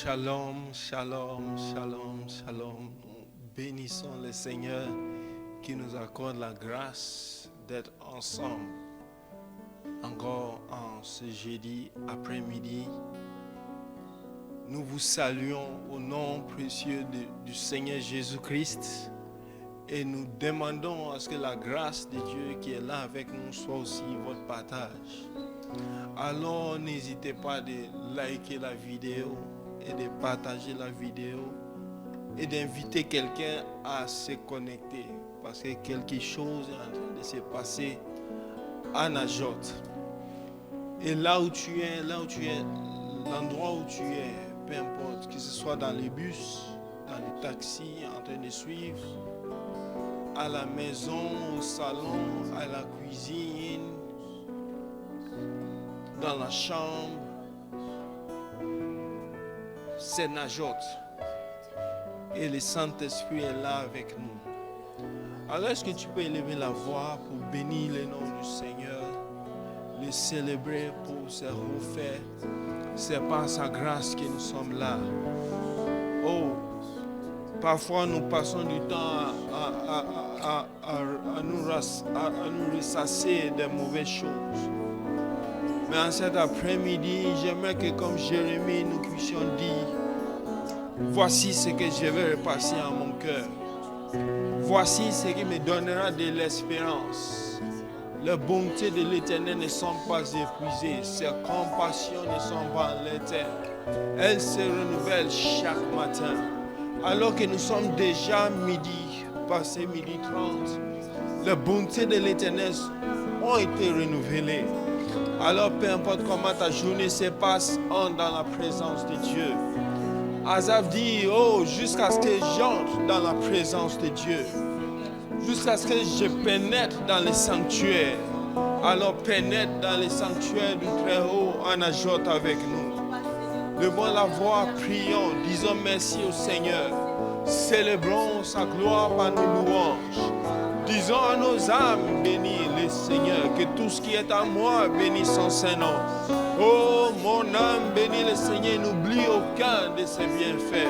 Shalom, shalom, shalom, shalom. Bénissons le Seigneur qui nous accorde la grâce d'être ensemble encore en ce jeudi après-midi. Nous vous saluons au nom précieux du Seigneur Jésus-Christ et nous demandons à ce que la grâce de Dieu qui est là avec nous soit aussi votre partage. Alors n'hésitez pas de liker la vidéo et de partager la vidéo et d'inviter quelqu'un à se connecter parce que quelque chose est en train de se passer à Najot. Et là où tu es, l'endroit où tu es, peu importe, que ce soit dans les bus, dans les taxis, en train de suivre, à la maison, au salon, à la cuisine, dans la chambre, c'est Najot. Et le Saint-Esprit est là avec nous. Alors est-ce que tu peux élever la voix pour bénir le nom du Seigneur, le célébrer pour ses refaits? C'est par sa grâce que nous sommes là. Oh, parfois nous passons du temps à nous ressasser des mauvaises choses. Mais en cet après-midi, j'aimerais que comme Jérémie, nous puissions dire: voici ce que je vais repasser en mon cœur. Voici ce qui me donnera de l'espérance. Les bontés de l'Éternel ne sont pas épuisées. Ses compassions ne sont pas en l'éternel. Elles se renouvellent chaque matin. Alors que nous sommes déjà midi, passé midi 30, les bontés de l'Éternel ont été renouvelées. Alors peu importe comment ta journée se passe, entre dans la présence de Dieu. Asaph dit: oh, jusqu'à ce que j'entre dans la présence de Dieu, jusqu'à ce que je pénètre dans le sanctuaire. Alors pénètre dans le sanctuaire du Très-Haut en Najot avec nous. Levons la voix, prions, disons merci au Seigneur. Célébrons sa gloire par nos louanges. Disons à nos âmes, bénis le Seigneur, que tout ce qui est à moi bénisse son Saint-Nom. Oh, mon âme, bénis le Seigneur, n'oublie aucun de ses bienfaits.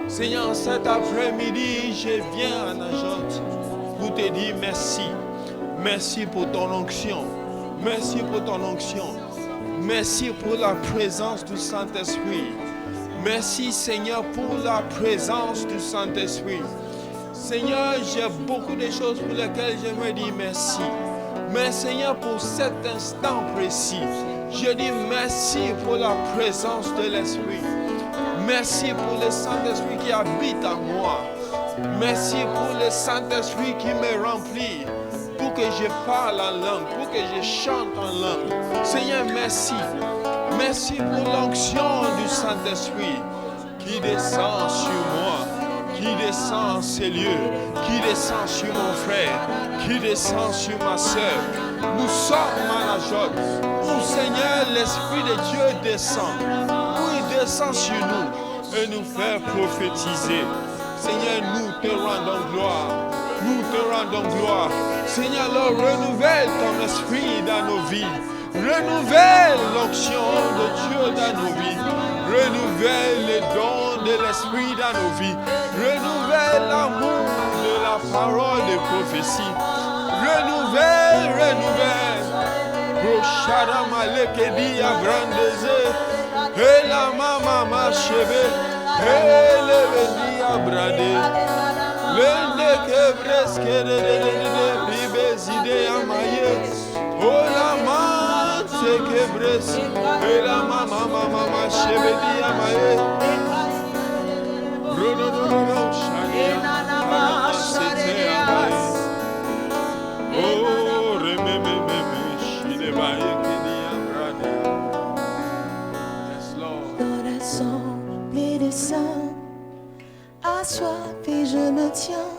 Seigneur, cet après-midi, je viens à Najot pour te dire merci. Merci pour ton onction. Merci pour ton onction. Merci pour la présence du Saint-Esprit. Merci, Seigneur, pour la présence du Saint-Esprit. Seigneur, j'ai beaucoup de choses pour lesquelles j'aimerais dire merci. Mais Seigneur, pour cet instant précis, je dis merci pour la présence de l'Esprit. Merci pour le Saint-Esprit qui habite en moi. Merci pour le Saint-Esprit qui me remplit, pour que je parle en langue, pour que je chante en langue. Seigneur, merci. Merci pour l'onction du Saint-Esprit qui descend sur moi, qui descend en ces lieux, qui descend sur mon frère, qui descend sur ma soeur. Nous sommes à Najot, où Seigneur, l'Esprit de Dieu descend, où il descend sur nous et nous fait prophétiser. Seigneur, nous te rendons gloire, nous te rendons gloire. Seigneur, alors renouvelle ton esprit dans nos vies, renouvelle l'onction de Dieu dans nos vies, renouvelle les dons de l'esprit dans nos vies, renouvelle l'amour de la parole de prophétie, renouvelle. Roshada malekedi abrandeze, et la mama cheve, et le vedi abrade, le kebreske de bibezide amaye, oh la ma se kebres, et la mama cheve di amaye, rodododo shania, sete amaye, oh remember. Dans l'assemblée des saints, assoiffé je me tiens,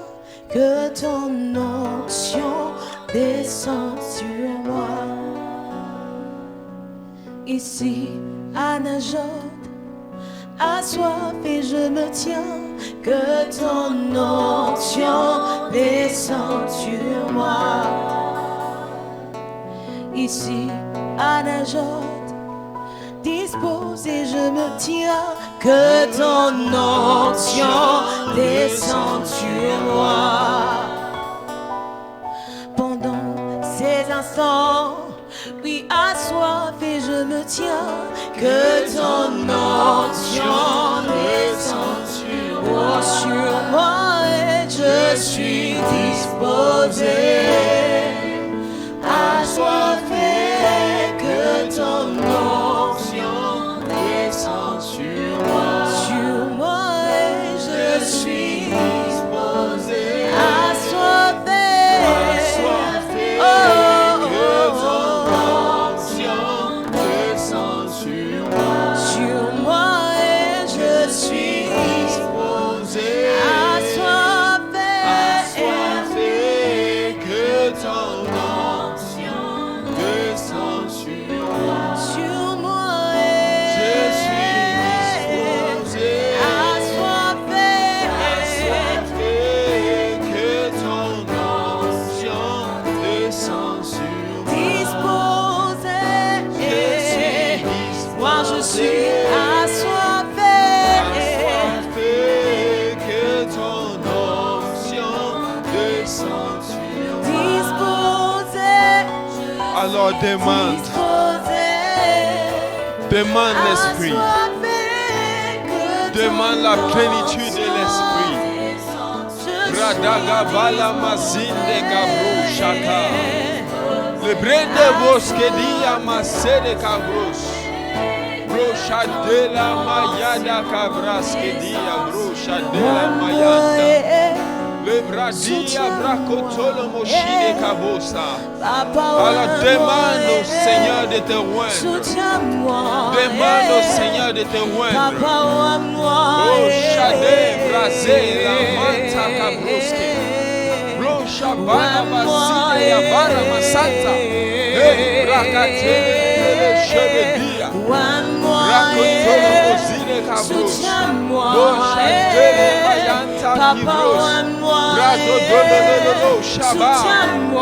que ton onction descende sur moi. Ici à Najot, assoiffé je me tiens, que ton onction descende sur moi. Ici à Najot, dispose et je me tiens. Que ton onction descende sur moi. Pendant ces instants, oui, assoiffé, je me tiens. Que ton onction descende sur moi et je suis disposé. Assoiffé, que ton onction descende sur moi et je suis disposé. Assoiffé, oh, que ton onction descende sur moi et je suis disposé. Assoiffé, que ton onction descende sur moi et je suis disposé. assoiffé, que ton onction descende sur moi. disposé. Moi je suis assoiffé. Que ton onction descende sur moi. Disposé. Alors demande l'esprit. Demande la plénitude de l'esprit. Radaga bala mazinde gabro shaka. Le brede bosque dia masede cabros. Brocha de la mayada cabras que dia brocha de la mayanda. Le bradia bracotolo moshide cabosa. Alors demande au Seigneur de te oindre. Demande au Seigneur de te oindre. Oh shade brasé la manta cabroske. Brocha bala basile ya bara masanta. Bracate le chevedia. Bracotolo mosile cabros. Brocha de la mayanta cabros. Brado dololo shaba.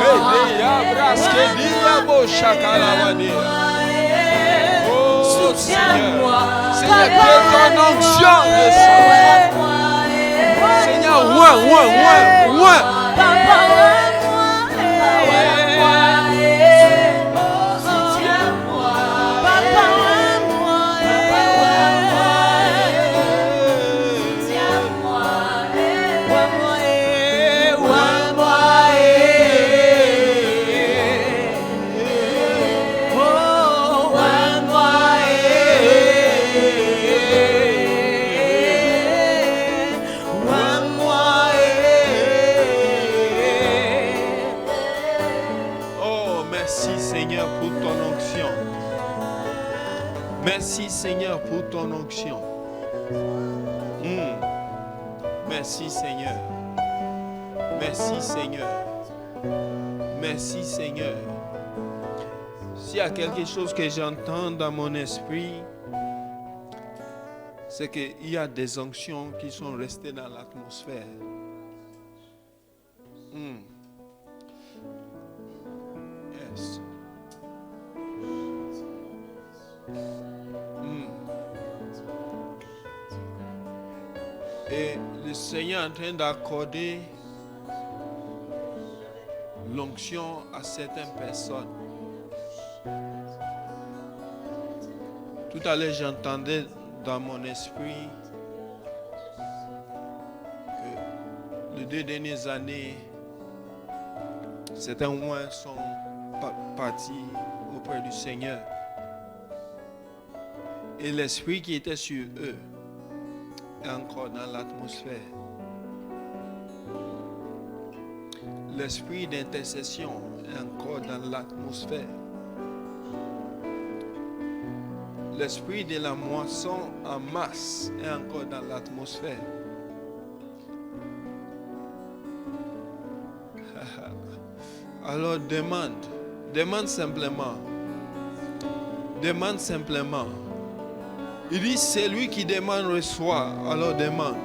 Elia braske dia bo shakalawania. Oh Seigneur, Seigneur, que ton onction descende. Seigneur, ouin. Merci Seigneur pour ton onction. Merci Seigneur. Merci Seigneur. Merci Seigneur. S'il y a quelque chose que j'entends dans mon esprit, c'est qu'il y a des onctions qui sont restées dans l'atmosphère. Yes. Et le Seigneur est en train d'accorder l'onction à certaines personnes. Tout à l'heure, j'entendais dans mon esprit que les 2 dernières années, certains oins sont partis auprès du Seigneur. Et l'esprit qui était sur eux est encore dans l'atmosphère. L'esprit d'intercession est encore dans l'atmosphère. L'esprit de la moisson en masse est encore dans l'atmosphère. Alors demande simplement. Demande simplement. Il dit, c'est lui qui demande reçoit. Alors demande.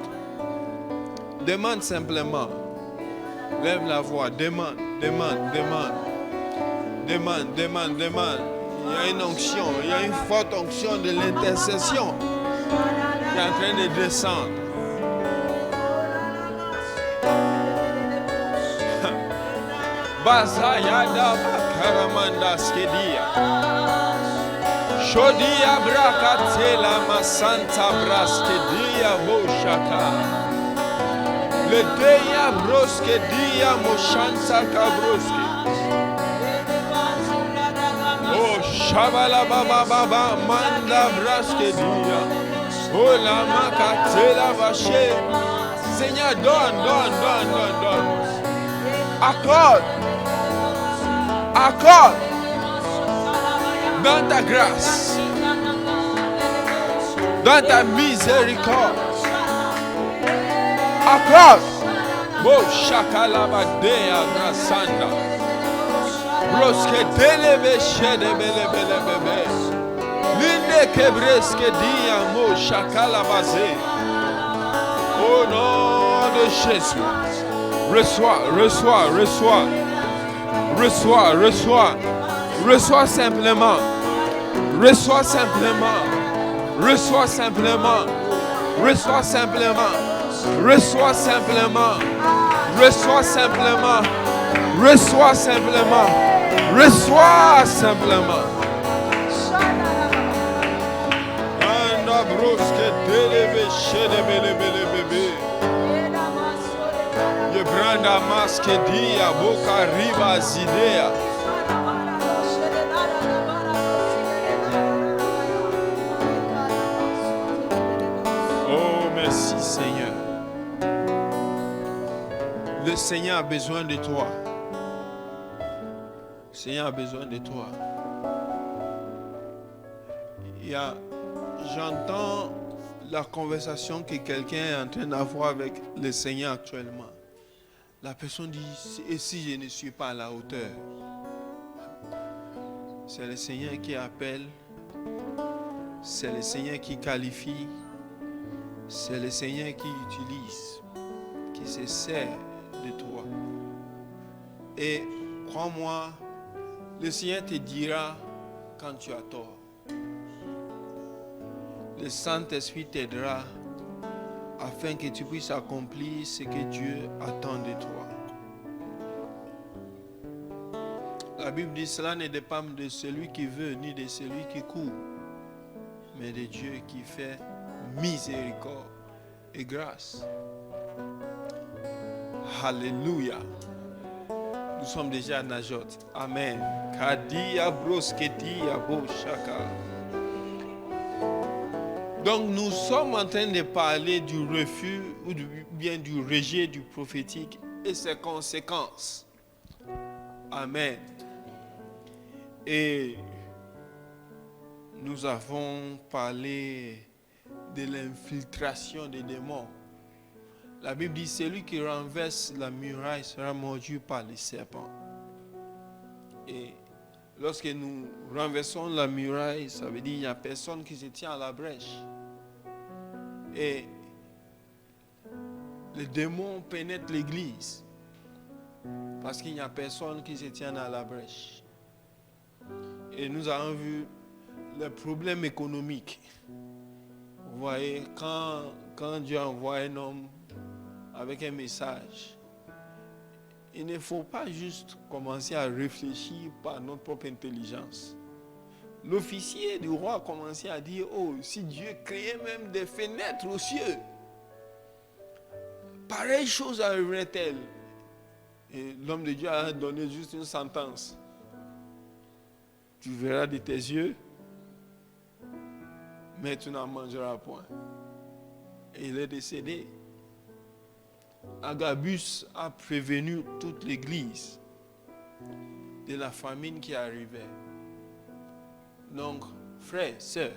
Demande simplement. Lève la voix. Demande. Il y a une onction, il y a une forte onction de l'intercession qui est en train de descendre. Bazayada Karamanda Skedia Shodia Brakatela Masanta Braskedia Moshaka Le Deya Broskedia Moshanta Kabroski Oh Shabala Baba Baba Manda Braskedia Oh la Makatela Vache Seigneur donne accorde dans ta grâce, dans ta miséricorde. Accorde. Bo shakalabadea grasanda. Broske telebe shede bele bele bebe. Linde kebreske dia mo shakalabaze. Au nom de Jésus. Reçois simplement. Reçois simplement. Reçois simplement. Reçois simplement. Reçois simplement. Reçois simplement. Reçois simplement. Reçois simplement. Anda broske telebe shede bele bele bebe. Branda maske dia boca riba zidea. Oh merci Seigneur. Le Seigneur a besoin de toi. Le Seigneur a besoin de toi. J'entends la conversation que quelqu'un est en train d'avoir avec le Seigneur actuellement. La personne dit, et si je ne suis pas à la hauteur? C'est le Seigneur qui appelle, c'est le Seigneur qui qualifie, c'est le Seigneur qui utilise, qui se sert de toi. Et crois-moi, le Seigneur te dira quand tu as tort. Le Saint-Esprit t'aidera afin que tu puisses accomplir ce que Dieu attend de toi. La Bible dit cela ne dépend de celui qui veut ni de celui qui court, mais de Dieu qui fait miséricorde et grâce. Alléluia. Nous sommes déjà à Najot. Amen. Kadia broskedia bo shaka. Donc nous sommes en train de parler du refus ou bien du rejet du prophétique et ses conséquences. Amen. Et nous avons parlé de l'infiltration des démons. La Bible dit, celui qui renverse la muraille sera mordu par les serpents. Et lorsque nous renversons la muraille, ça veut dire qu'il n'y a personne qui se tient à la brèche. Et les démons pénètrent l'église parce qu'il n'y a personne qui se tient à la brèche. Et nous avons vu le problème économique. Vous voyez, quand Dieu envoie un homme avec un message, il ne faut pas juste commencer à réfléchir par notre propre intelligence. L'officier du roi a commencé à dire, oh, si Dieu créait même des fenêtres aux cieux, pareille chose arriverait-elle. Et l'homme de Dieu a donné juste une sentence. Tu verras de tes yeux, mais tu n'en mangeras point. Et il est décédé. Agabus a prévenu toute l'église de la famine qui arrivait. Donc, frères, sœurs,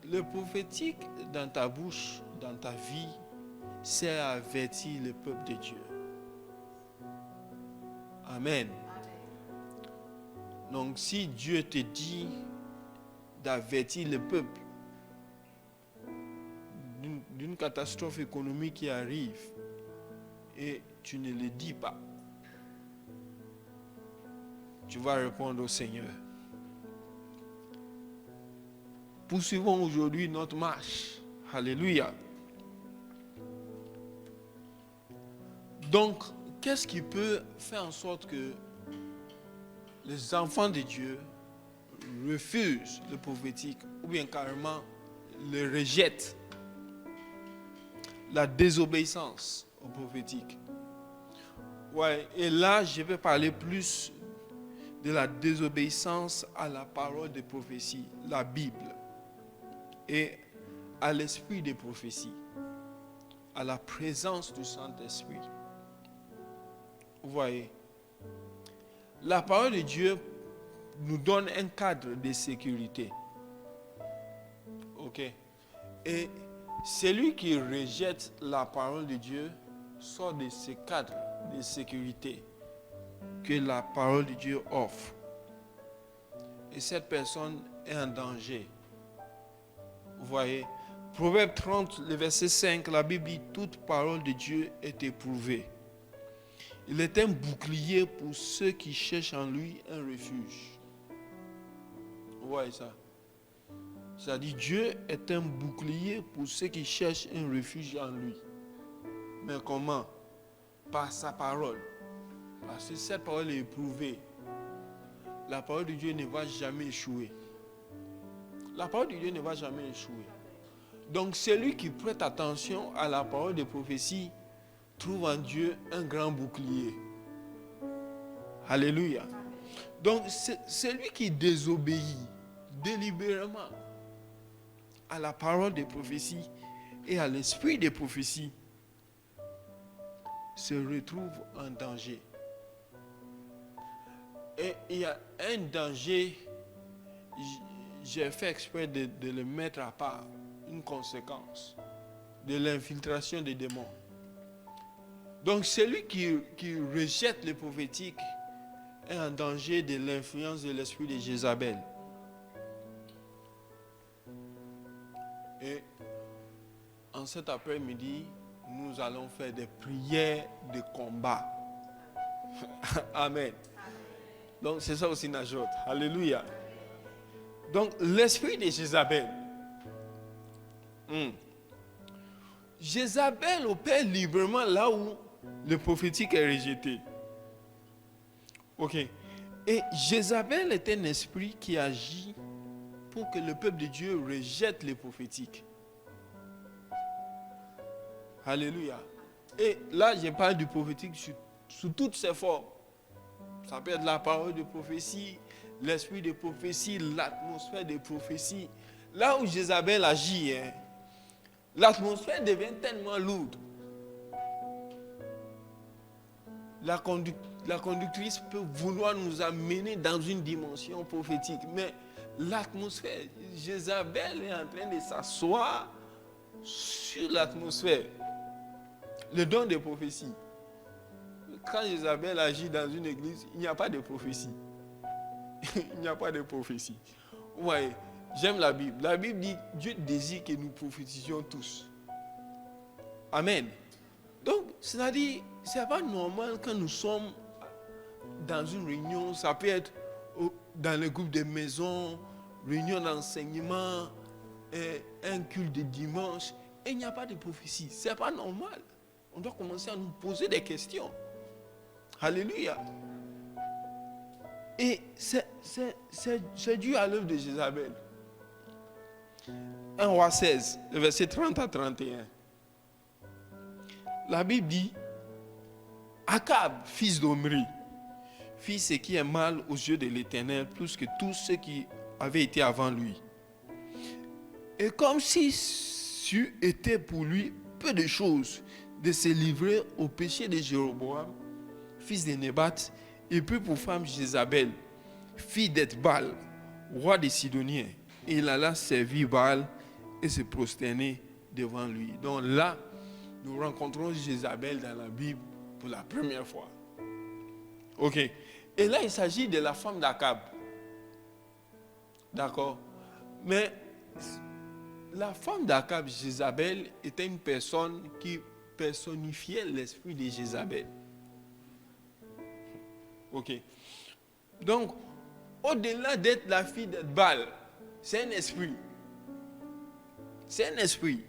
le prophétique dans ta bouche, dans ta vie, sert à avertir le peuple de Dieu. Amen. Donc, si Dieu te dit d'avertir le peuple d'une catastrophe économique qui arrive et tu ne le dis pas, tu vas répondre au Seigneur. Poursuivons aujourd'hui notre marche. Alléluia. Donc, qu'est-ce qui peut faire en sorte que les enfants de Dieu refusent le prophétique ou bien carrément le rejettent? La désobéissance au prophétique. Ouais, et là, je vais parler plus de la désobéissance à la parole de prophétie, la Bible, et à l'esprit des prophéties, à la présence du Saint-Esprit. Vous voyez, la parole de Dieu nous donne un cadre de sécurité. Ok? Et celui qui rejette la parole de Dieu sort de ce cadre de sécurité que la parole de Dieu offre. Et cette personne est en danger. Vous voyez, Proverbe 30, le verset 5, la Bible dit « Toute parole de Dieu est éprouvée. Il est un bouclier pour ceux qui cherchent en lui un refuge. » Vous voyez ça? Ça dit Dieu est un bouclier pour ceux qui cherchent un refuge en lui. Mais comment? Par sa parole. Parce que cette parole est éprouvée. La parole de Dieu ne va jamais échouer. La parole de Dieu ne va jamais échouer. Donc celui qui prête attention à la parole de prophétie trouve en Dieu un grand bouclier. Alléluia. Donc celui qui désobéit délibérément à la parole de prophétie et à l'esprit de prophétie se retrouve en danger. Et il y a un danger, j'ai fait exprès de le mettre à part, une conséquence de l'infiltration des démons. Donc celui qui rejette le prophétique est en danger de l'influence de l'esprit de Jézabel. Et en cet après-midi, nous allons faire des prières de combat. Amen. Donc c'est ça aussi Najot. Alléluia. Donc l'esprit de Jézabel. Jézabel opère librement là où le prophétique est rejeté. Ok. Et Jézabel est un esprit qui agit pour que le peuple de Dieu rejette les prophétiques. Alléluia. Et là, je parle du prophétique sous toutes ses formes. Ça peut être la parole de prophétie, l'esprit de prophétie, l'atmosphère de prophétie. Là où Jézabel agit, l'atmosphère devient tellement lourde. La conductrice peut vouloir nous amener dans une dimension prophétique, mais l'atmosphère, Jézabel est en train de s'asseoir sur l'atmosphère. Le don de prophétie. Quand Jézabel agit dans une église, il n'y a pas de prophétie. Il n'y a pas de prophétie. Vous voyez, j'aime la Bible. La Bible dit, Dieu désire que nous prophétisions tous. Amen. Donc, c'est-à-dire, ce n'est pas normal quand nous sommes dans une réunion, ça peut être dans le groupe de maison, réunion d'enseignement, un culte de dimanche, et il n'y a pas de prophétie. Ce n'est pas normal. On doit commencer à nous poser des questions. Alléluia. Et c'est dû à l'œuvre de Jézabel. 1 Roi 16, le verset 30 à 31. La Bible dit, Akab, fils d'Omri, fit ce qui est mal aux yeux de l'Éternel, plus que tous ceux qui avaient été avant lui. Et comme si c'eût été pour lui peu de choses de se livrer au péché de Jéroboam, fils de Nébat, et puis pour femme Jézabel, fille d'Ethbal, roi des Sidoniens. Et il alla servir Baal et se prosterner devant lui. Donc là, nous rencontrons Jézabel dans la Bible pour la première fois. Ok. Et là, il s'agit de la femme d'Akab. D'accord. Mais la femme d'Akab, Jézabel, était une personne qui personnifiait l'esprit de Jézabel. Ok. Donc, au-delà d'être la fille de Baal, c'est un esprit. C'est un esprit.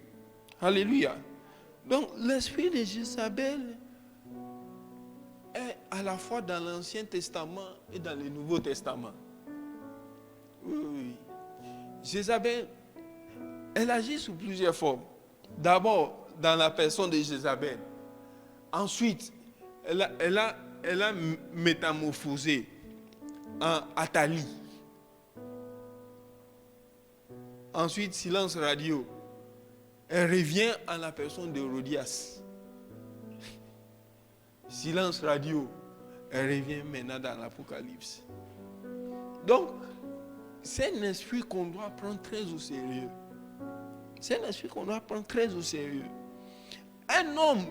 Alléluia. Donc, l'esprit de Jézabel est à la fois dans l'Ancien Testament et dans le Nouveau Testament. Oui. Jézabel, elle agit sous plusieurs formes. D'abord, dans la personne de Jézabel. Ensuite, elle a métamorphosé en Athalie. Ensuite, silence radio. Elle revient à la personne de Hérodias. Silence radio. Elle revient maintenant dans l'Apocalypse. Donc, c'est un esprit qu'on doit prendre très au sérieux. C'est un esprit qu'on doit prendre très au sérieux. Un homme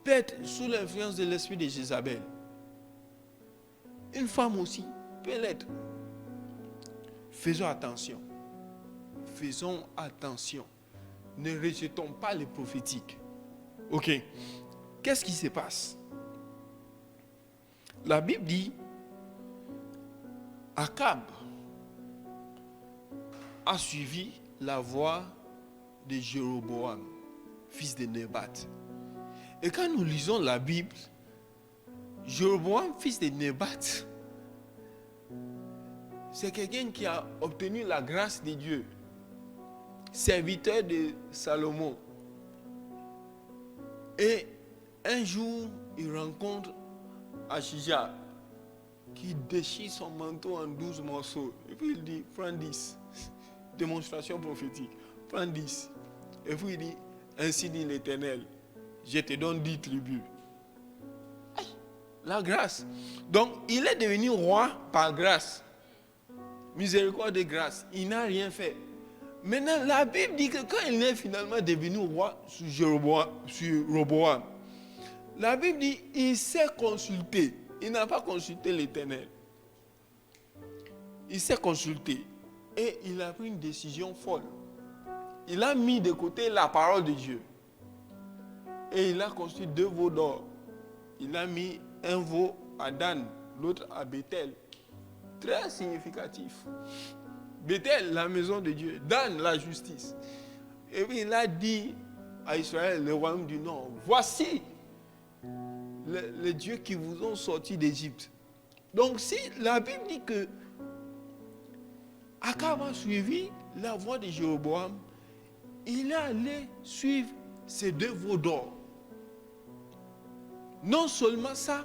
peut être sous l'influence de l'esprit de Jézabel. Une femme aussi peut l'être. Faisons attention. Faisons attention. Ne rejetons pas les prophétiques. Ok. Qu'est-ce qui se passe? La Bible dit, Akab a suivi la voie de Jéroboam, fils de Nébat. Et quand nous lisons la Bible, Jéroboam, fils de Nébat, c'est quelqu'un qui a obtenu la grâce de Dieu, serviteur de Salomon. Et un jour, il rencontre Achija, qui déchire son manteau en 12 morceaux. Et puis il dit, prends 10. Démonstration prophétique. Prends 10. Et puis il dit, ainsi dit l'Éternel, je te donne 10 tribus. La grâce. Donc, il est devenu roi par grâce. Miséricorde et grâce. Il n'a rien fait. Maintenant, la Bible dit que quand il est finalement devenu roi sur Roboam, la Bible dit il s'est consulté. Il n'a pas consulté l'Éternel. Il s'est consulté. Et il a pris une décision folle. Il a mis de côté la parole de Dieu. Et il a construit 2 veaux d'or. Il a mis un veau à Dan, l'autre à Bethel. Très significatif. Bethel, la maison de Dieu. Dan, la justice. Et puis il a dit à Israël, le royaume du Nord, voici les dieux qui vous ont sortis d'Égypte. Donc si la Bible dit que Akab a suivi la voie de Jéroboam, il est allé suivre ces 2 veaux d'or. Non seulement ça,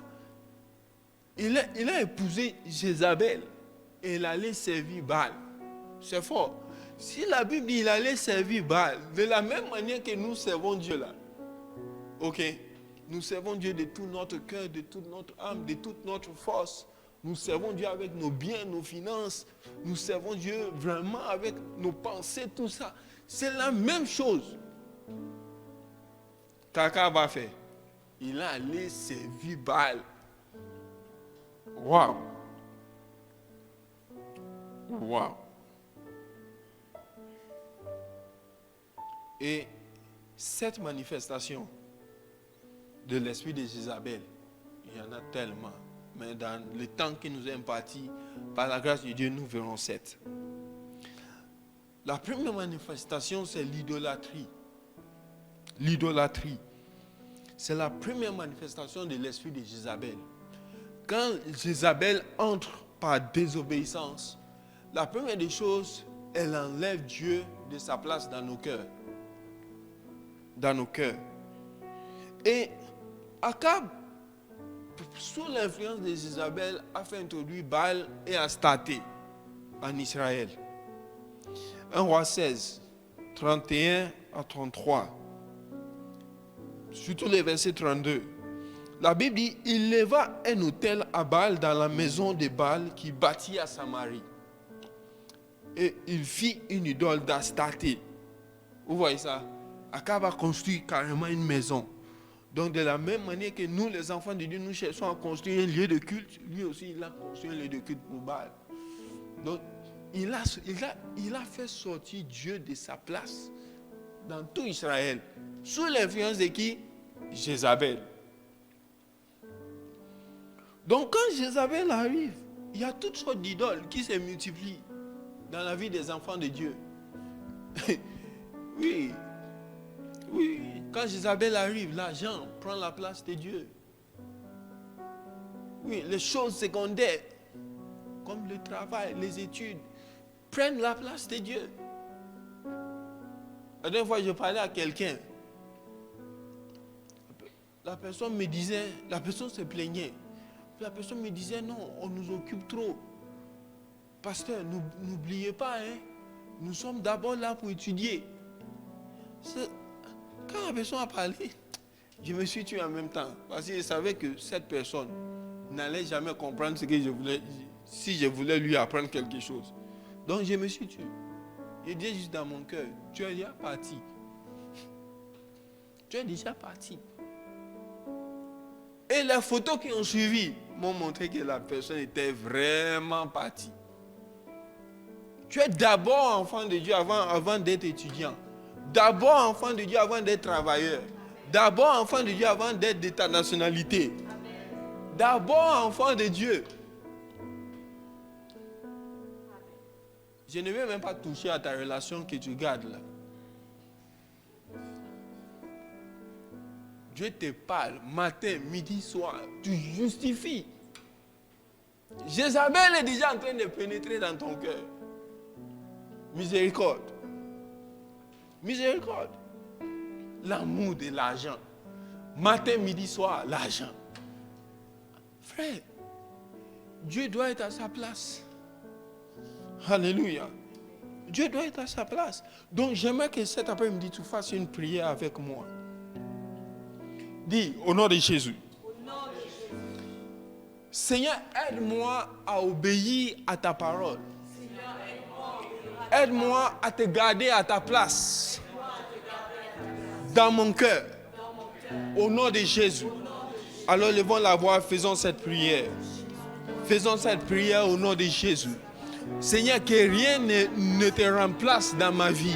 il a épousé Jézabel et il allait servir Baal. C'est fort. Si la Bible dit qu'il allait servir Baal, de la même manière que nous servons Dieu là, ok, nous servons Dieu de tout notre cœur, de toute notre âme, de toute notre force. Nous servons Dieu avec nos biens, nos finances. Nous servons Dieu vraiment avec nos pensées, tout ça. C'est la même chose qu'Akab a fait. Il a allé servir Baal. Waouh! Waouh! Et cette manifestation de l'esprit de Jézabel, il y en a tellement. Mais dans le temps qui nous est imparti, par la grâce de Dieu, nous verrons 7. La première manifestation, c'est l'idolâtrie. L'idolâtrie. C'est la première manifestation de l'esprit de Jézabel. Quand Jézabel entre par désobéissance, la première des choses, elle enlève Dieu de sa place dans nos cœurs. Dans nos cœurs. Et Akab, sous l'influence de Jézabel, a fait introduire Baal et Astarté en Israël. 1 Roi 16, 31 à 33. Surtout les versets 32. La Bible dit, il leva un autel à Baal dans la maison de Baal qui bâtit à Samarie. Et il fit une idole d'Astarté. Vous voyez ça? Akab a construit carrément une maison. Donc de la même manière que nous, les enfants de Dieu, nous cherchons à construire un lieu de culte, lui aussi, il a construit un lieu de culte pour Baal. Donc, il a fait sortir Dieu de sa place dans tout Israël. Sous l'influence de qui? Jézabel. Donc quand Jézabel arrive, Il y a toutes sortes d'idoles qui se multiplient dans la vie des enfants de Dieu. Oui. Oui. Quand Jézabel arrive, l'argent prend la place de Dieu. Oui, les choses secondaires, comme le travail, les études, prennent la place de Dieu. La dernière fois, je parlais à quelqu'un. La personne me disait, la personne se plaignait. La personne me disait, non, on nous occupe trop. Pasteur, n'oubliez pas, hein, nous sommes d'abord là pour étudier. Quand la personne a parlé, je me suis tué en même temps. Parce que je savais que cette personne n'allait jamais comprendre ce que je voulais, si je voulais lui apprendre quelque chose. Donc je me suis tué. Je dis juste dans mon cœur, tu es déjà parti. Tu es déjà parti. Et les photos qui ont suivi m'ont montré que la personne était vraiment partie. Tu es d'abord enfant de Dieu avant d'être étudiant. D'abord enfant de Dieu avant d'être travailleur. D'abord enfant de Dieu avant d'être de ta nationalité. D'abord enfant de Dieu. Je ne vais même pas toucher à ta relation que tu gardes là. Dieu te parle matin, midi, soir. Tu justifies. Jézabel est déjà en train de pénétrer dans ton cœur. Miséricorde. Miséricorde. L'amour de l'argent. Matin, midi, soir, l'argent. Frère, Dieu doit être à sa place. Alléluia. Dieu doit être à sa place. Donc j'aimerais que cet après-midi, tu fasses une prière avec moi. Dis, au nom de Jésus. Seigneur, aide-moi à obéir à ta parole. Aide-moi à te garder à ta place. Dans mon cœur. Au nom de Jésus. Alors levons la voix, faisons cette prière. Faisons cette prière au nom de Jésus. Seigneur, que rien ne te remplace dans ma vie.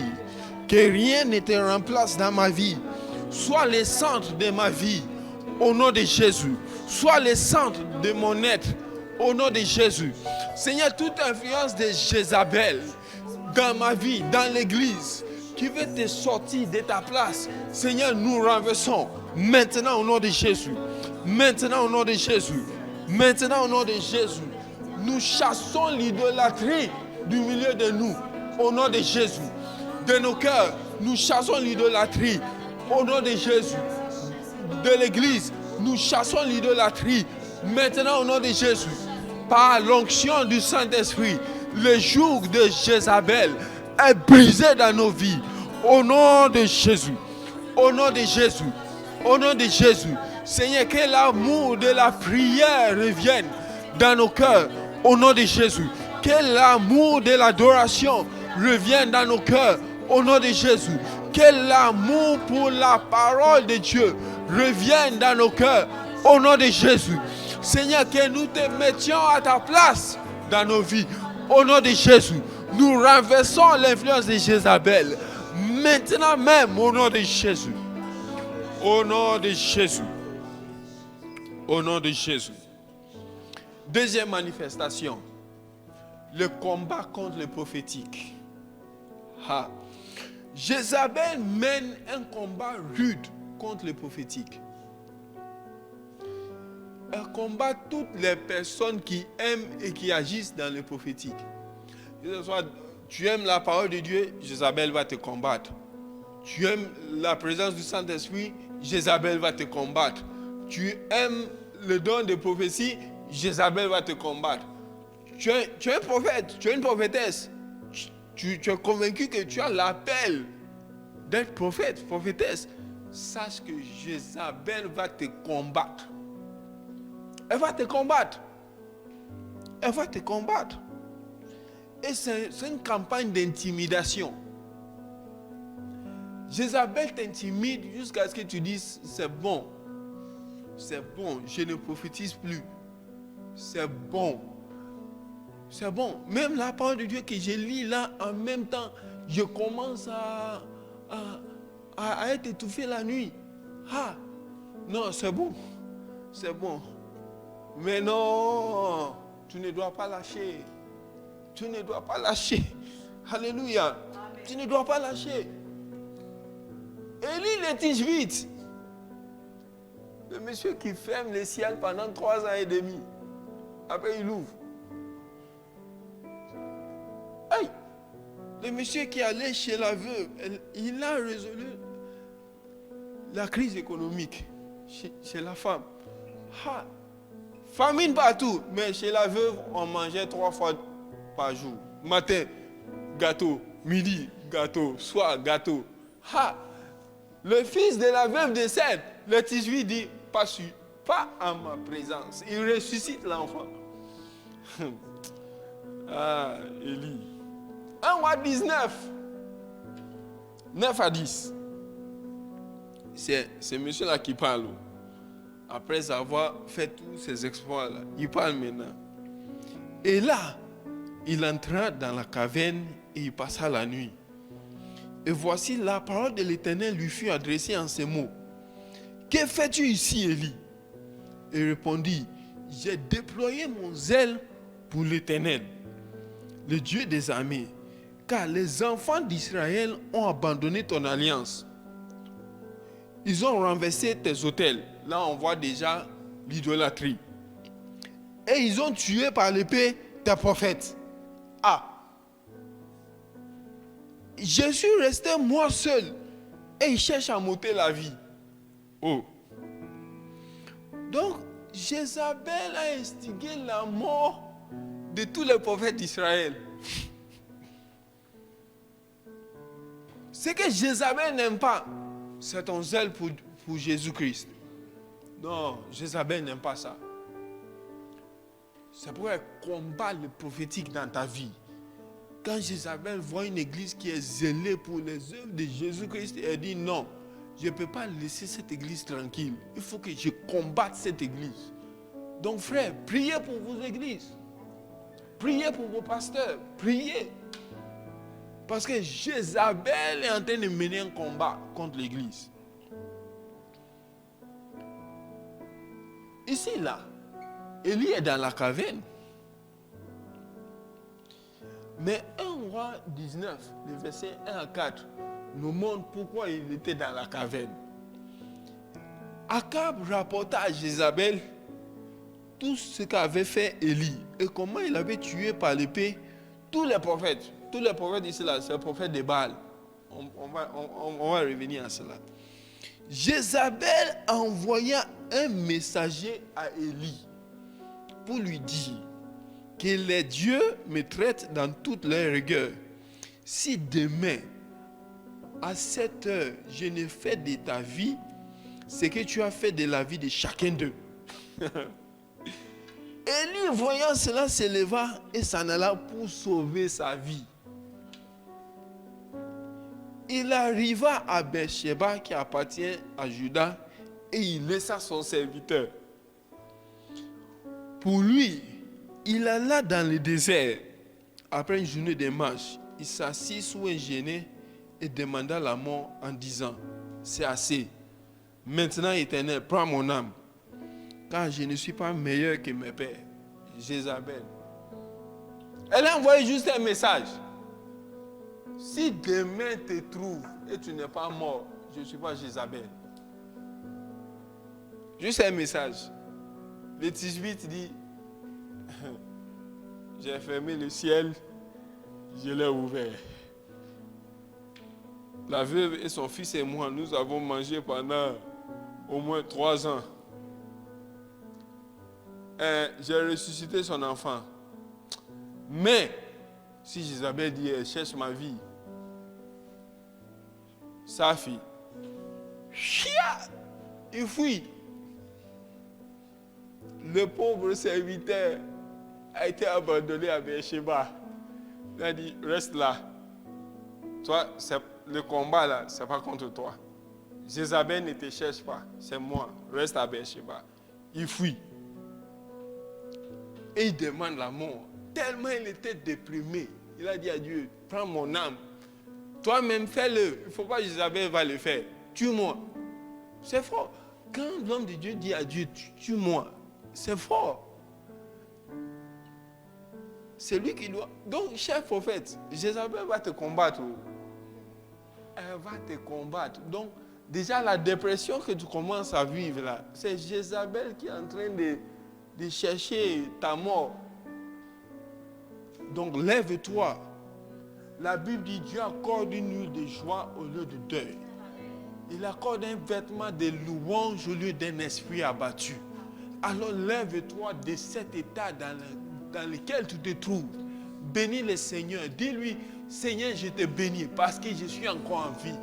Que rien ne te remplace dans ma vie. Sois le centre de ma vie, au nom de Jésus. Sois le centre de mon être, au nom de Jésus. Seigneur, toute influence de Jézabel dans ma vie, dans l'église, qui veut te sortir de ta place, Seigneur, nous renversons maintenant au nom de Jésus. Maintenant au nom de Jésus. Maintenant au nom de Jésus. Nous chassons l'idolâtrie du milieu de nous, au nom de Jésus. De nos cœurs, nous chassons l'idolâtrie. Au nom de Jésus, de l'église, nous chassons l'idolâtrie. Maintenant, au nom de Jésus, par l'onction du Saint-Esprit, le joug de Jézabel est brisé dans nos vies. Au nom de Jésus, au nom de Jésus, au nom de Jésus. Seigneur, que l'amour de la prière revienne dans nos cœurs. Au nom de Jésus, que l'amour de l'adoration revienne dans nos cœurs. Au nom de Jésus. Que l'amour pour la parole de Dieu revienne dans nos cœurs. Au nom de Jésus. Seigneur, que nous te mettions à ta place dans nos vies. Au nom de Jésus. Nous renversons l'influence de Jézabel. Maintenant même, au nom de Jésus. Au nom de Jésus. Au nom de Jésus. Deuxième manifestation. Le combat contre le prophétique. Ha. Jézabel mène un combat rude contre le prophétique. Elle combat toutes les personnes qui aiment et qui agissent dans le prophétique. Que ce soit, tu aimes la parole de Dieu, Jézabel va te combattre. Tu aimes la présence du Saint-Esprit, Jézabel va te combattre. Tu aimes le don de prophétie, Jézabel va te combattre. Tu es un prophète, tu es une prophétesse. Tu es convaincu que tu as l'appel d'être prophète, prophétesse. Sache que Jézabel va te combattre. Elle va te combattre. Elle va te combattre. Et c'est une campagne d'intimidation. Jézabel t'intimide jusqu'à ce que tu dises c'est bon. C'est bon, je ne prophétise plus. C'est bon. C'est bon. Même la parole de Dieu que je lis là, en même temps, je commence à être étouffé la nuit. Ah, non, c'est bon. C'est bon. Mais non, Tu ne dois pas lâcher. Tu ne dois pas lâcher. Alléluia. Amen. Tu ne dois pas lâcher. Élie le Tishbite, le monsieur qui ferme les ciels pendant 3 ans et demi. Après, il ouvre. Aïe! Le monsieur qui allait chez la veuve, il a résolu la crise économique chez la femme. Ha. Famine partout, mais chez la veuve, on mangeait 3 fois par jour. Matin, gâteau. Midi, gâteau. Soir, gâteau. Ha. Le fils de la veuve décède. Le Tishbite dit, pas en ma présence. Il ressuscite l'enfant. Ah, Élie. 1 roi 19. 9 à 10. C'est ce monsieur-là qui parle. Après avoir fait tous ces exploits-là, il parle maintenant. Et là, il entra dans la caverne et il passa la nuit. Et voici la parole de l'Éternel lui fut adressée en ces mots. Que fais-tu ici, Élie? Il répondit, j'ai déployé mon zèle pour l'Éternel, le Dieu des armées, car les enfants d'Israël ont abandonné ton alliance. Ils ont renversé tes autels. Là, on voit déjà l'idolâtrie. Et ils ont tué par l'épée tes prophètes. Ah! Je suis resté moi seul. Et ils cherchent à m'ôter la vie. Oh! Donc, Jézabel a instigé la mort de tous les prophètes d'Israël. Ce que Jézabel n'aime pas, c'est ton zèle pour Jésus-Christ. Non, Jézabel n'aime pas ça. C'est pour elle combat le prophétique dans ta vie. Quand Jézabel voit une église qui est zélée pour les œuvres de Jésus-Christ, elle dit non, je ne peux pas laisser cette église tranquille. Il faut que je combatte cette église. Donc frère, priez pour vos églises. Priez pour vos pasteurs. Priez. Parce que Jézabel est en train de mener un combat contre l'église. Ici, là, Élie est dans la caverne. Mais 1 roi 19, le verset 1 à 4, nous montre pourquoi il était dans la caverne. Akab rapporta à Jézabel tout ce qu'avait fait Élie et comment il avait tué par l'épée tous les prophètes. Tous les prophètes ici, là, c'est le prophète de Baal. On va revenir à cela. Jézabel envoya un messager à Élie pour lui dire que les dieux me traitent dans toute leur rigueur. Si demain, à cette heure, je ne fais de ta vie ce que tu as fait de la vie de chacun d'eux. Élie, voyant cela, se leva et s'en alla pour sauver sa vie. Il arriva à Beersheba qui appartient à Juda et il laissa son serviteur. Pour lui, il alla dans le désert. Après une journée de marche, il s'assit sous un genêt et demanda la mort en disant, c'est assez. Maintenant, Éternel, prends mon âme, car je ne suis pas meilleur que mes pères. Jézabel. Elle a envoyé juste un message. Si demain te trouve et tu n'es pas mort, je ne suis pas Jézabel. Juste un message. Le Tishbite dit, j'ai fermé le ciel, je l'ai ouvert. La veuve et son fils et moi, nous avons mangé pendant au moins 3 ans. J'ai ressuscité son enfant. Mais, si Jézabel dit, elle cherche ma vie, sa fille, il fuit. Le pauvre serviteur a été abandonné à Beersheba. Il a dit, reste là. Toi, le combat là, c'est pas contre toi. Jézabel ne te cherche pas, c'est moi. Reste à Beersheba. Il fuit. Et il demande la mort. Tellement il était déprimé. Il a dit à Dieu, prends mon âme. Toi-même, fais-le. Il ne faut pas que Jézabel va le faire. Tue-moi. C'est fort. Quand l'homme de Dieu dit à Dieu, tue-moi, c'est fort. c'est lui qui doit. Donc, cher prophète, Jézabel va te combattre. Elle va te combattre. Donc, déjà, la dépression que tu commences à vivre là, c'est Jézabel qui est en train de chercher ta mort. Donc, lève-toi. La Bible dit Dieu accorde une huile de joie au lieu de deuil. Il accorde un vêtement de louange au lieu d'un esprit abattu. Alors, lève-toi de cet état dans lequel tu te trouves. Bénis le Seigneur. Dis-lui, Seigneur, je te bénis parce que je suis encore en vie.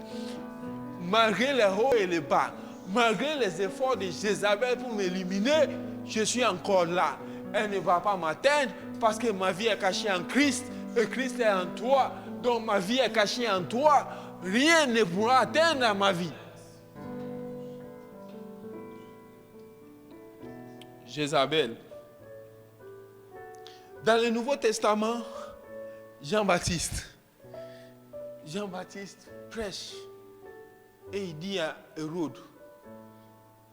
Malgré les hauts et les bas, malgré les efforts de Jézabel pour m'éliminer, je suis encore là. Elle ne va pas m'atteindre parce que ma vie est cachée en Christ et Christ est en toi. Donc ma vie est cachée en toi. Rien ne pourra atteindre ma vie. Jézabel. Dans le Nouveau Testament, Jean-Baptiste prêche et il dit à Hérode,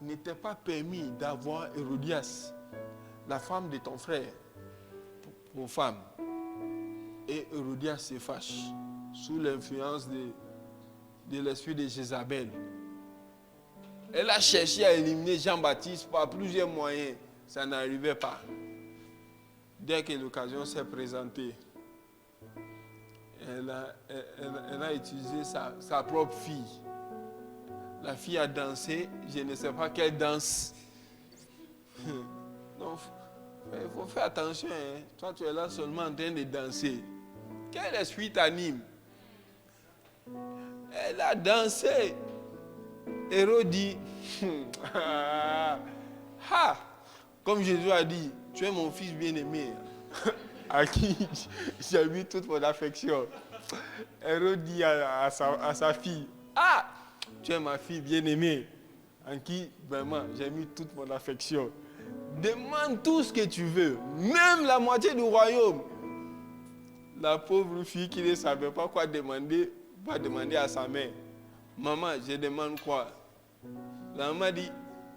il n'était pas permis d'avoir Hérodias, la femme de ton frère, pour femme. Et Hérodias se fâche sous l'influence de l'esprit de Jézabel. Elle a cherché à éliminer Jean-Baptiste par plusieurs moyens. Ça n'arrivait pas. Dès que l'occasion s'est présentée, elle a utilisé sa propre fille. La fille a dansé, je ne sais pas quelle danse. Donc, il faut faire attention. Hein. Toi, tu es là seulement en train de danser. Quel esprit t'anime? Elle a dansé. Hérode dit, comme Jésus a dit, tu es mon fils bien-aimé, à qui j'ai mis toute mon affection. Hérode dit à sa fille, tu es ma fille bien-aimée, en qui vraiment j'ai mis toute mon affection. Demande tout ce que tu veux, même la moitié du royaume. La pauvre fille qui ne savait pas quoi demander, va demander à sa mère, maman, je demande quoi? La maman dit,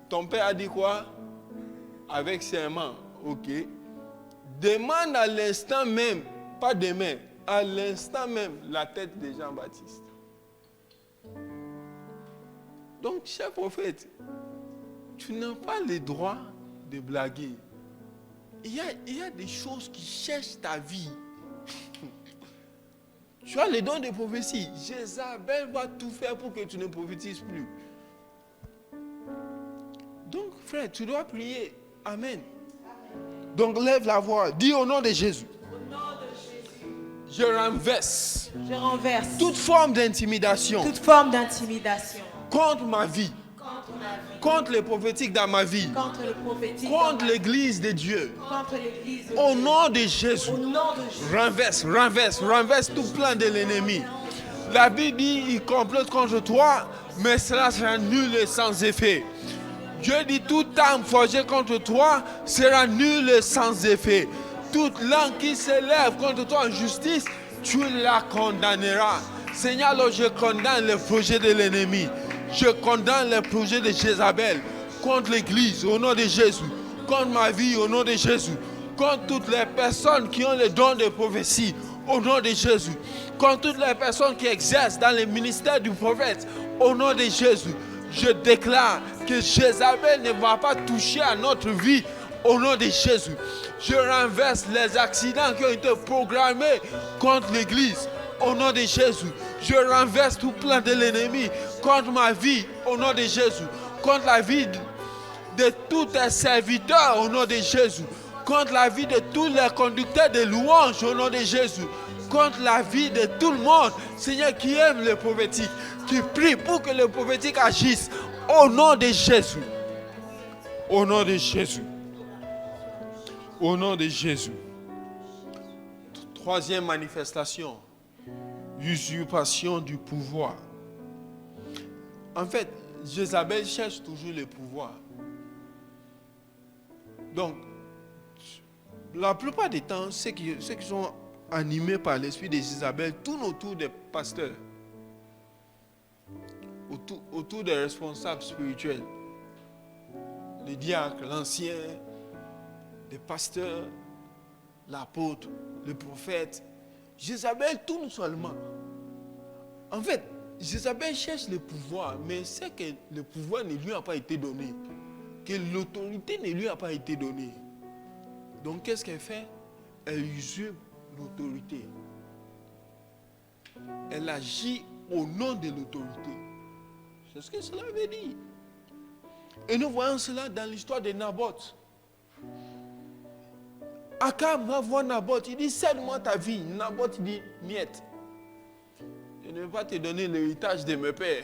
ton père a dit quoi? Avec serment, ok. Demande à l'instant même, pas demain, à l'instant même, la tête de Jean-Baptiste. Donc, cher prophète, tu n'as pas le droit de blaguer. Il y a des choses qui cherchent ta vie. Tu as les dons de prophétie. Jézabel va tout faire pour que tu ne prophétises plus. Donc, frère, tu dois prier. Amen. Donc, lève la voix. Dis au nom de Jésus. Au nom de Jésus. Je renverse. Je renverse toute forme d'intimidation. Toute forme d'intimidation. Contre ma vie. Contre ma vie. Contre les prophétiques dans ma vie. Contre le prophétique. Contre l'église de Dieu. Contre l'église de Au Dieu. nom de Jésus. Au nom de Jésus. Renverse tout plan de l'ennemi. La Bible dit, il complote contre toi, mais cela sera nul et sans effet. Dieu dit, toute arme forgée contre toi sera nulle et sans effet. Toute langue qui s'élève contre toi en justice, tu la condamneras. Seigneur, alors je condamne les projets de l'ennemi. Je condamne les projets de Jézabel contre l'église au nom de Jésus. Contre ma vie au nom de Jésus. Contre toutes les personnes qui ont le don de prophétie au nom de Jésus. Contre toutes les personnes qui exercent dans le ministère du prophète au nom de Jésus. Je déclare que Jézabel ne va pas toucher à notre vie au nom de Jésus. Je renverse les accidents qui ont été programmés contre l'église au nom de Jésus. Je renverse tout plan de l'ennemi contre ma vie au nom de Jésus. Contre la vie de tous tes serviteurs au nom de Jésus. Contre la vie de tous les conducteurs de louanges au nom de Jésus. Contre la vie de tout le monde, Seigneur, qui aime le prophétique, qui prie pour que le prophétique agisse au nom de Jésus. Au nom de Jésus. Au nom de Jésus. Troisième manifestation. Usurpation du pouvoir. En fait, Jézabel cherche toujours le pouvoir. Donc, la plupart des temps, ceux qui sont animés par l'esprit de Jézabel tournent autour des pasteurs, autour des responsables spirituels, les diacres, l'ancien, les pasteurs, l'apôtre, le prophète. Jézabel tourne seulement. En fait, Jézabel cherche le pouvoir, mais c'est que le pouvoir ne lui a pas été donné. Que l'autorité ne lui a pas été donnée. Donc, qu'est-ce qu'elle fait? Elle usurpe l'autorité. Elle agit au nom de l'autorité. C'est ce que cela veut dire. Et nous voyons cela dans l'histoire de Naboth. Akab va voir Naboth, il dit, cède-moi ta vie. Naboth dit, miette. Je ne vais pas te donner l'héritage de mes pères.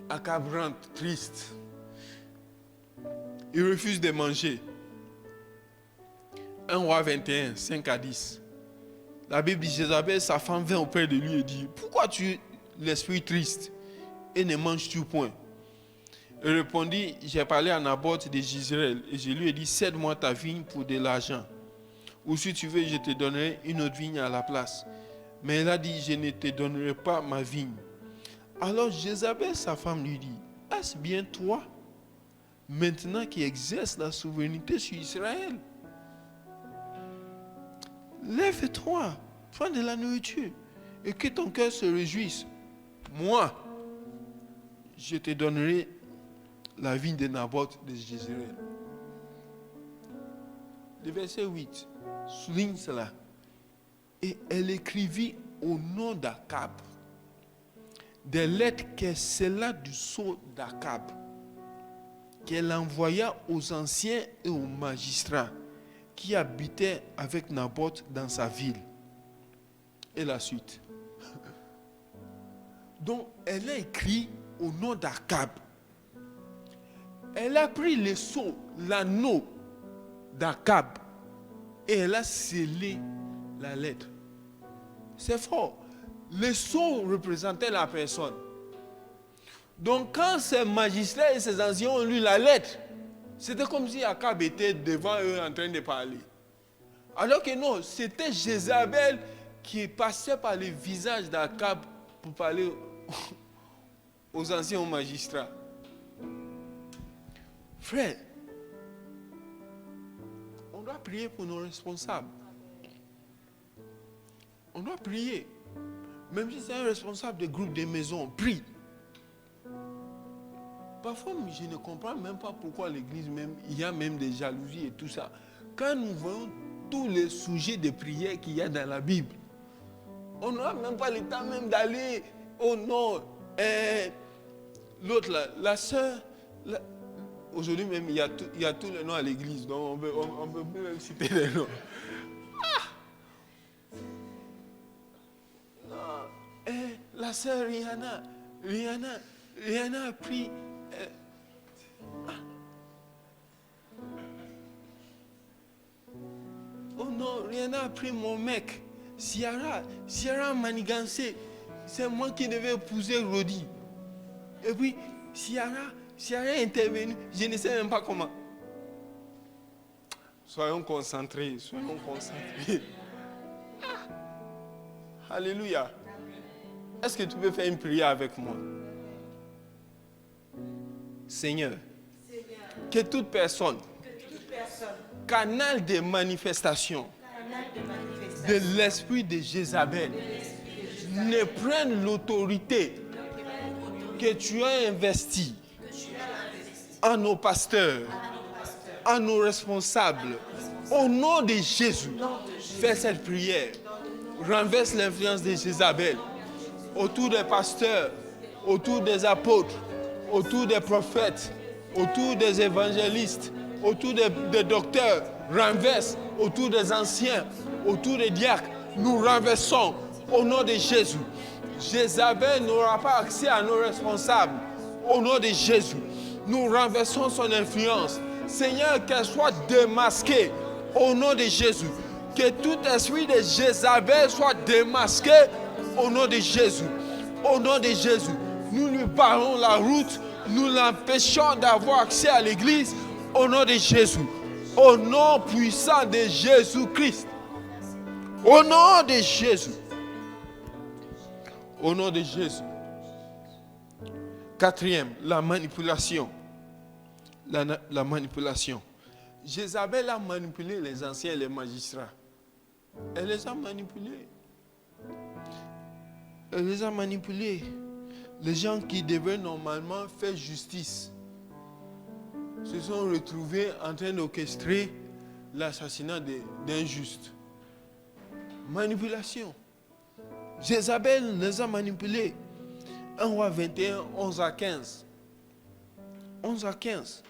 Akab rentre triste. Il refuse de manger. 1 roi 21, 5 à 10. La Bible dit, Jézabel, sa femme, vient auprès de lui et dit, pourquoi tu es l'esprit triste et ne manges-tu point? Il répondit, j'ai parlé à Naboth de Jezreel et je lui ai dit, cède-moi ta vigne pour de l'argent. Ou si tu veux, je te donnerai une autre vigne à la place. Mais elle a dit, je ne te donnerai pas ma vigne. Alors Jézabel, sa femme, lui dit, est-ce bien toi, maintenant qui exerce la souveraineté sur Israël? Lève-toi, prends de la nourriture et que ton cœur se réjouisse. Moi, je te donnerai la vigne de Naboth de Jezreel. Le verset 8 souligne cela. Et elle écrivit au nom d'Akab des lettres qu'elle scella du sceau d'Akab, qu'elle envoya aux anciens et aux magistrats qui habitaient avec Naboth dans sa ville. Et la suite. Donc, elle a écrit au nom d'Akab. Elle a pris le sceau, l'anneau d'Akab, et elle a scellé la lettre. C'est fort. Le sceau représentait la personne. Donc, quand ces magistrats et ces anciens ont lu la lettre, c'était comme si Akab était devant eux en train de parler. Alors que non, c'était Jézabel qui passait par le visage d'Akab pour parler aux anciens, aux magistrats. Frère, on doit prier pour nos responsables. On doit prier. Même si c'est un responsable de groupe de maison, prie. Parfois, je ne comprends même pas pourquoi l'église, même, il y a même des jalousies et tout ça. Quand nous voyons tous les sujets de prière qu'il y a dans la Bible, on n'a même pas le temps même d'aller au nom. L'autre, la sœur, aujourd'hui même, il y a tous les noms à l'église, donc on ne peut plus même citer les noms. Non, la sœur Rihanna a pris. Oh non, Rihanna a pris mon mec. Ciara manigancé. C'est moi qui devais épouser Rodi. Et puis, Ciara est intervenue. Je ne sais même pas comment. Soyons concentrés. Alléluia. Est-ce que tu peux faire une prière avec moi? Seigneur, que toute personne, canal de manifestation de l'esprit de Jézabel, ne prenne l'autorité que tu as investie en nos pasteurs, en nos responsables. Au nom de Jésus, fais cette prière. Renverse l'influence de Jézabel autour des pasteurs, autour des apôtres, autour des prophètes, autour des évangélistes, autour des docteurs. Renverse autour des anciens, autour des diacres. Nous renversons au nom de Jésus. Jézabel n'aura pas accès à nos responsables. Au nom de Jésus, nous renversons son influence. Seigneur, qu'elle soit démasquée au nom de Jésus. Que tout esprit de Jézabel soit démasqué au nom de Jésus. Au nom de Jésus, nous lui barrons la route. Nous l'empêchons d'avoir accès à l'église. Au nom de Jésus. Au nom puissant de Jésus-Christ. Au nom de Jésus. Au nom de Jésus. Quatrième, la manipulation. La manipulation. Jézabel a manipulé les anciens et les magistrats. Elle les a manipulés. Elle les a manipulés. Les gens qui devaient normalement faire justice se sont retrouvés en train d'orchestrer l'assassinat d'un juste. Manipulation. Jézabel les a manipulés. 1 roi 21, 11 à 15. 11 à 15.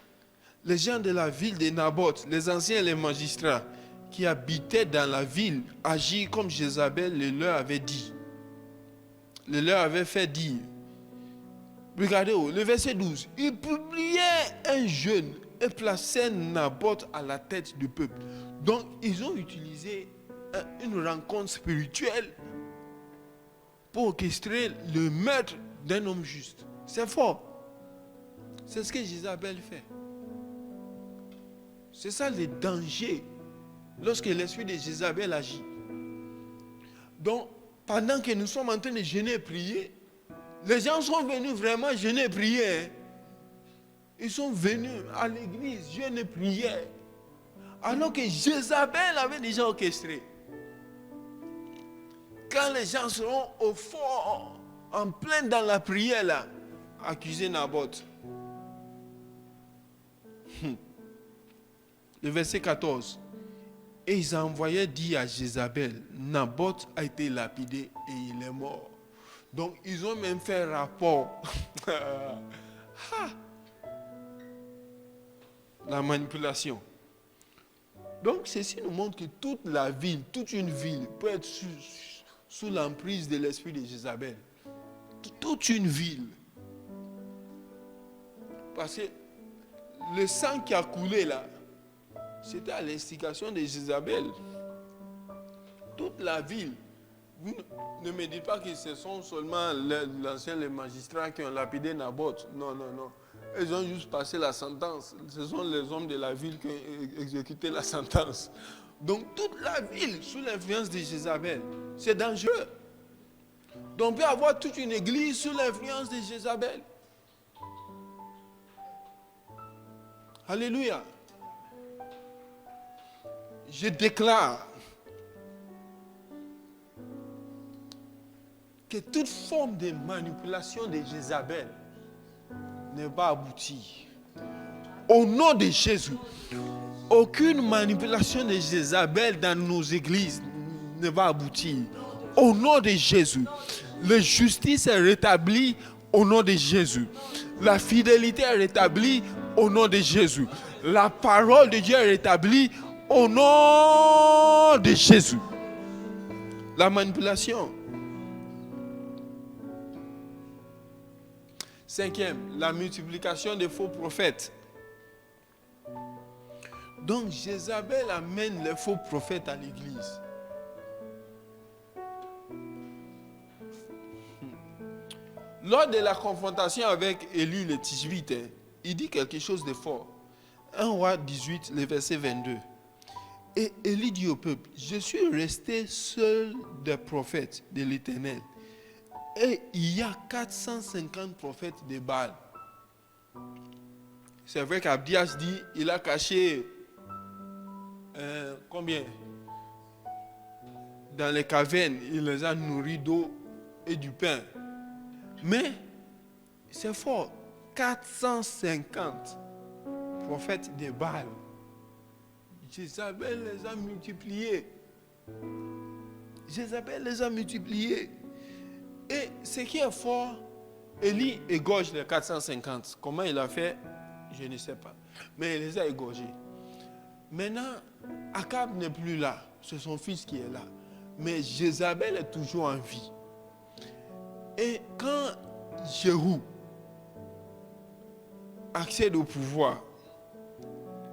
Les gens de la ville de Naboth, les anciens et les magistrats qui habitaient dans la ville, agirent comme Jézabel le leur avait dit. Le leur avait fait dire. Regardez le verset 12. Il publiait un jeûne et plaçait Naboth à la tête du peuple. Donc, ils ont utilisé une rencontre spirituelle pour orchestrer le meurtre d'un homme juste. C'est fort. C'est ce que Jézabel fait. C'est ça le danger lorsque l'esprit de Jézabel agit. Donc, pendant que nous sommes en train de jeûner et prier, les gens sont venus vraiment jeûner et prier. Ils sont venus à l'église jeûner et prier. Alors que Jézabel avait déjà orchestré. Quand les gens seront au fond, en plein dans la prière, là, accuser Naboth. Le verset 14. Et ils envoyaient dire à Jézabel, Naboth a été lapidé et il est mort. Donc ils ont même fait un rapport. La manipulation. Donc ceci nous montre que toute la ville, toute une ville peut être sous l'emprise de l'esprit de Jézabel. Toute une ville. Parce que le sang qui a coulé là, c'était à l'instigation de Jézabel. Toute la ville. Vous ne me dites pas que ce sont seulement les magistrats qui ont lapidé Naboth. Non, non, non. Ils ont juste passé la sentence. Ce sont les hommes de la ville qui ont exécuté la sentence. Donc toute la ville sous l'influence de Jézabel. C'est dangereux. Donc on peut avoir toute une église sous l'influence de Jézabel. Alléluia. Je déclare que toute forme de manipulation de Jézabel ne va aboutir. Au nom de Jésus, aucune manipulation de Jézabel dans nos églises ne va aboutir. Au nom de Jésus, la justice est rétablie au nom de Jésus. La fidélité est rétablie au nom de Jésus. La parole de Dieu est rétablie au nom de Jésus. La manipulation. Cinquième, la multiplication des faux prophètes. Donc Jézabel amène les faux prophètes à l'église. Lors de la confrontation avec Élie le Tishbite, il dit quelque chose de fort. 1 roi 18, le verset 22. Et Élie dit au peuple, je suis resté seul des prophètes de l'Éternel. Et il y a 450 prophètes de Baal. C'est vrai qu'Abdias dit, il a caché combien? Dans les cavernes, il les a nourris d'eau et du pain. Mais c'est fort, 450 prophètes de Baal. Jézabel les a multipliés. Jézabel les a multipliés. Et ce qui est fort, Élie égorge les 450. Comment il a fait, je ne sais pas. Mais il les a égorgés. Maintenant, Akab n'est plus là. C'est son fils qui est là. Mais Jézabel est toujours en vie. Et quand Jéhu accède au pouvoir,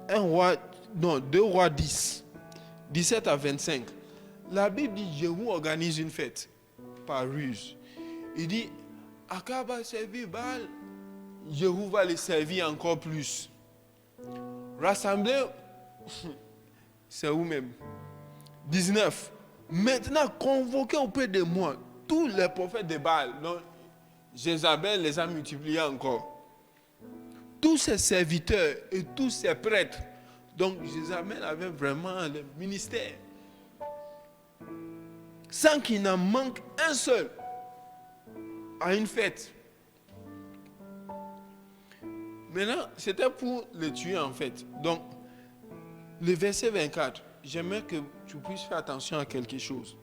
2 rois 10, 17 à 25, la Bible dit Jéhu organise une fête par ruse. Il dit, Akab a servi Baal, Jéhu va le servir encore plus. Rassembler, c'est vous-même. 19. Maintenant, convoquez auprès de moi tous les prophètes de Baal. Donc, Jézabel les a multipliés encore. Tous ses serviteurs et tous ses prêtres. Donc, Jézabel avait vraiment le ministère. sans qu'il n'en manque un seul à une fête. Maintenant, c'était pour le tuer en fait. Donc, le verset 24, j'aimerais que tu puisses faire attention à quelque chose.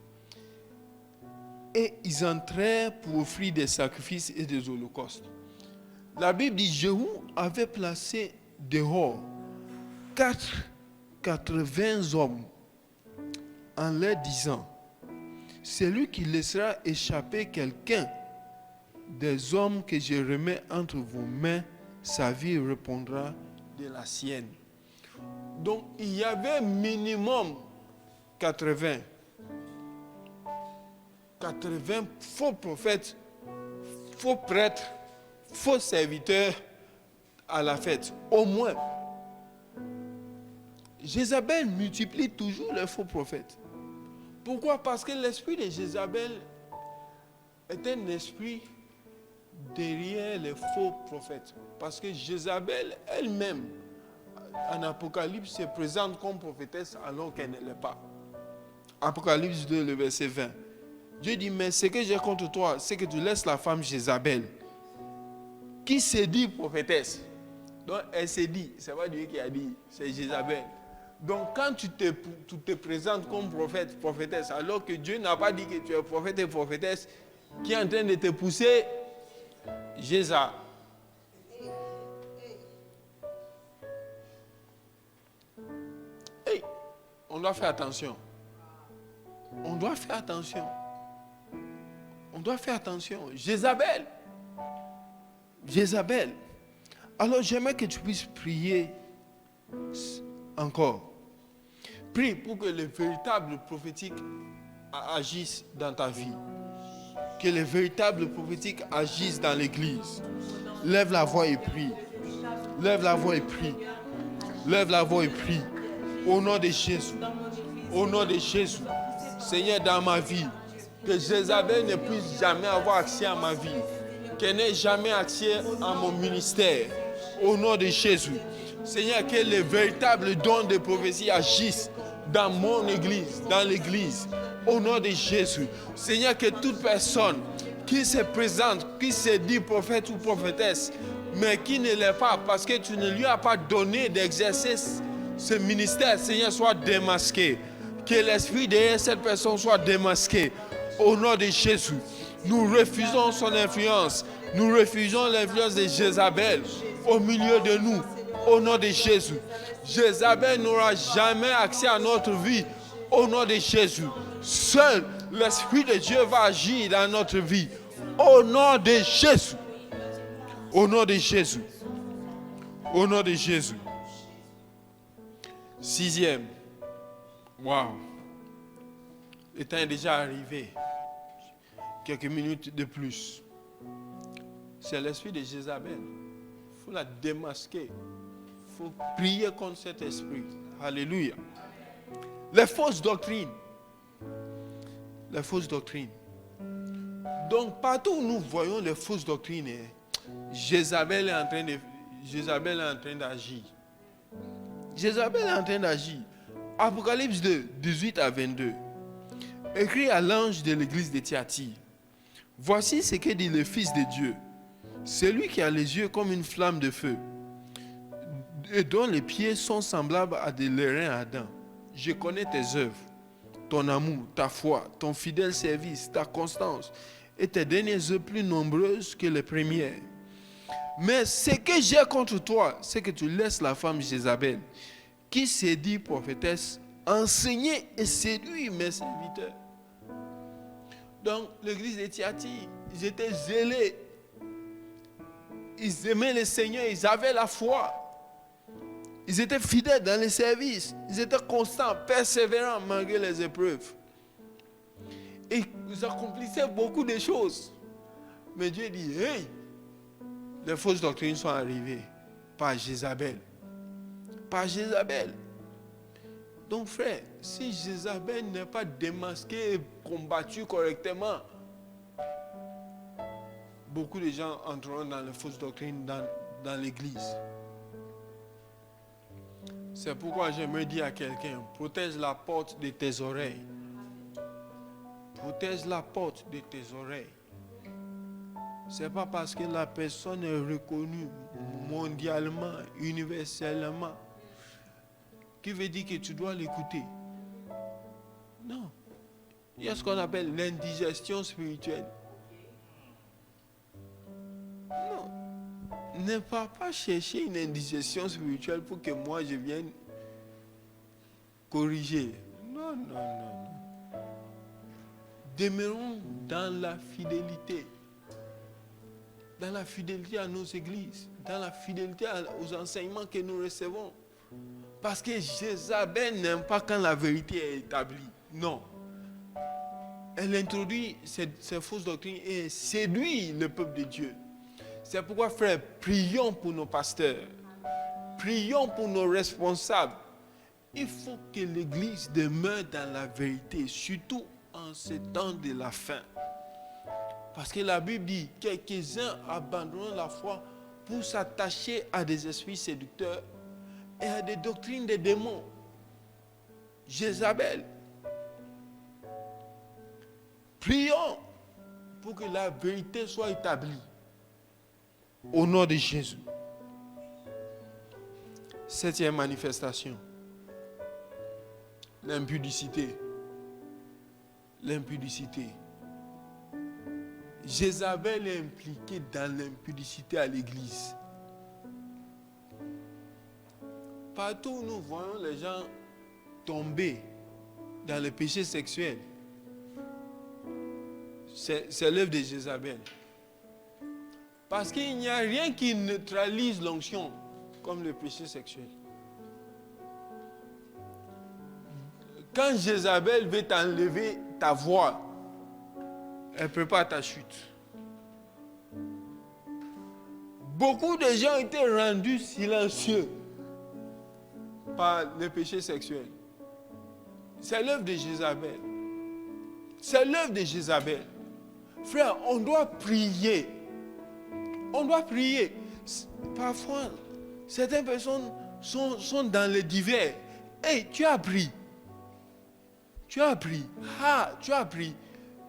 Et ils entrèrent pour offrir des sacrifices et des holocaustes. La Bible dit, Jéhu avait placé dehors 80 hommes en leur disant, celui qui laissera échapper quelqu'un des hommes que je remets entre vos mains, sa vie répondra de la sienne. Donc il y avait minimum 80 faux prophètes, faux prêtres, faux serviteurs à la fête, au moins. Jézabel multiplie toujours les faux prophètes. Pourquoi? Parce que l'esprit de Jézabel est un esprit derrière les faux prophètes. Parce que Jézabel elle-même, en Apocalypse, se présente comme prophétesse alors qu'elle ne l'est pas. Apocalypse 2, le verset 20. Dieu dit, mais ce que j'ai contre toi, c'est que tu laisses la femme Jézabel, qui se dit prophétesse. Donc elle se dit, c'est pas Dieu qui a dit, c'est Jézabel. Donc quand tu te présentes comme prophète, prophétesse, alors que Dieu n'a pas dit que tu es prophète et prophétesse, qui est en train de te pousser, Jézabel. Hey, on doit faire attention. On doit faire attention. On doit faire attention. Jézabel. Jézabel. Alors j'aimerais que tu puisses prier encore. Prie pour que les véritables prophétiques agissent dans ta vie. Que les véritables prophétiques agissent dans l'église. Lève la voix et prie. Lève la voix et prie. Lève la voix et prie. Au nom de Jésus. Au nom de Jésus. Seigneur, dans ma vie, que Jézabel ne puisse jamais avoir accès à ma vie. Qu'elle n'ait jamais accès à mon ministère. Au nom de Jésus. Seigneur, que les véritables dons de prophétie agissent dans mon église, dans l'église. Au nom de Jésus. Seigneur, que toute personne qui se présente, qui se dit prophète ou prophétesse, mais qui ne l'est pas parce que tu ne lui as pas donné d'exercer ce ministère, Seigneur, soit démasqué. Que l'esprit derrière cette personne soit démasqué. Au nom de Jésus. Nous refusons son influence. Nous refusons l'influence de Jézabel au milieu de nous. Au nom de Jésus. Jézabel n'aura jamais accès à notre vie. Au nom de Jésus. Seul l'Esprit de Dieu va agir dans notre vie. Au nom de Jésus. Au nom de Jésus. Au nom de Jésus. 6e. Waouh. Le temps est déjà arrivé. Quelques minutes de plus. C'est l'esprit de Jézabel. Il faut la démasquer. Il faut prier contre cet esprit. Alléluia. Les fausses doctrines. Les fausses doctrines. Donc, partout où nous voyons les fausses doctrines, Jézabel est en train d'agir. Jézabel est en train d'agir. Apocalypse 2, 18 à 22. Écrit à l'ange de l'église de Thyatire. Voici ce que dit le Fils de Dieu. Celui qui a les yeux comme une flamme de feu et dont les pieds sont semblables à des lérins ardents. Je connais tes œuvres, ton amour, ta foi, ton fidèle service, ta constance et tes dernières œuvres plus nombreuses que les premières. Mais ce que j'ai contre toi, c'est que tu laisses la femme Jézabel, qui s'est dit prophétesse, enseigner et séduire mes serviteurs. Donc, l'église de Thyatire, ils étaient zélés. Ils aimaient le Seigneur, ils avaient la foi. Ils étaient fidèles dans les services. Ils étaient constants, persévérants malgré les épreuves. Et ils accomplissaient beaucoup de choses. Mais Dieu dit, hey, les fausses doctrines sont arrivées par Jézabel. Par Jézabel. Donc frère, si Jézabel n'est pas démasqué et combattu correctement, beaucoup de gens entreront dans les fausses doctrines dans l'église. C'est pourquoi j'aimerais dire à quelqu'un, protège la porte de tes oreilles. Protège la porte de tes oreilles. C'est pas parce que la personne est reconnue mondialement, universellement, qui veut dire que tu dois l'écouter. Non. Il y a ce qu'on appelle l'indigestion spirituelle. Non. Ne pas chercher une indigestion spirituelle pour que moi je vienne corriger. Non, non, non. Demeurons dans la fidélité. Dans la fidélité à nos églises, dans la fidélité aux enseignements que nous recevons. Parce que Jézabel n'aime pas quand la vérité est établie. Non. Elle introduit ces fausses doctrines et séduit le peuple de Dieu. C'est pourquoi, frère, prions pour nos pasteurs. Prions pour nos responsables. Il faut que l'Église demeure dans la vérité, surtout en ce temps de la fin. Parce que la Bible dit, quelques-uns abandonnent la foi pour s'attacher à des esprits séducteurs et à des doctrines des démons. Jézabel. Prions pour que la vérité soit établie. Au nom de Jésus. 7e manifestation. L'impudicité. L'impudicité. Jézabel est impliquée dans l'impudicité à l'église. Partout où nous voyons les gens tomber dans le péché sexuel, c'est l'œuvre de Jézabel. Parce qu'il n'y a rien qui neutralise l'onction comme le péché sexuel. Quand Jézabel veut t'enlever ta voix, elle prépare ta chute. Beaucoup de gens ont été rendus silencieux par le péché sexuel. C'est l'œuvre de Jézabel. C'est l'œuvre de Jézabel. Frère, on doit prier. On doit prier. Parfois, certaines personnes sont dans les divers. Hey, tu as appris. Tu as appris. Ah, tu as appris.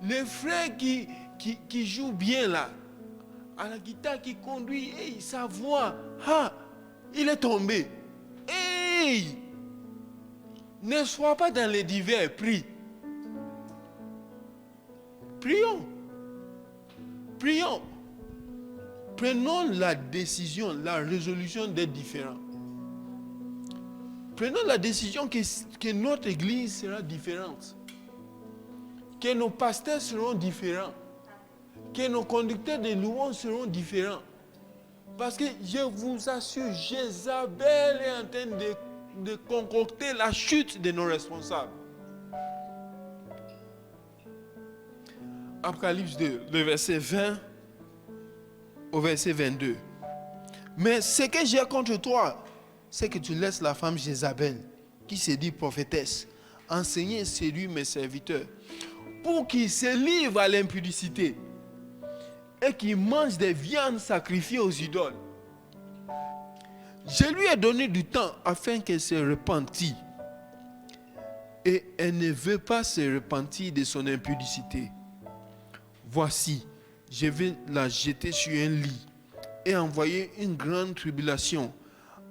Les frères qui jouent bien là, à la guitare, qui conduit, hey, sa voix, ah, il est tombé. Hey! Ne sois pas dans les divers, prie. Prions. Prions. Prenons la décision, la résolution d'être différents. Prenons la décision que notre église sera différente. Que nos pasteurs seront différents. Que nos conducteurs de louanges seront différents. Parce que je vous assure, Jézabel est en train de concocter la chute de nos responsables. Apocalypse 2, le verset 20 au verset 22. Mais ce que j'ai contre toi, c'est que tu laisses la femme Jézabel, qui se dit prophétesse, enseigner et séduire mes serviteurs, pour qu'ils se livrent à l'impudicité et qu'ils mangent des viandes sacrifiées aux idoles. Je lui ai donné du temps afin qu'elle se repentisse. Et elle ne veut pas se repentir de son impudicité. Voici, je vais la jeter sur un lit et envoyer une grande tribulation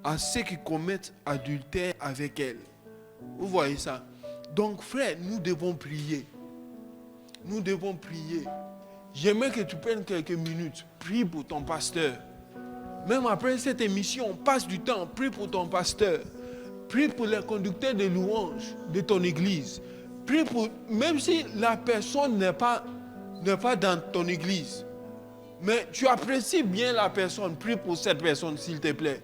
à ceux qui commettent adultère avec elle. Vous voyez ça? Donc frère, nous devons prier. Nous devons prier. J'aimerais que tu prennes quelques minutes. Prie pour ton pasteur. Même après cette émission, passe du temps. Prie pour ton pasteur. Prie pour les conducteurs de louanges de ton église. Prie pour, même si la personne n'est pas dans ton église, mais tu apprécies bien la personne, prie pour cette personne s'il te plaît.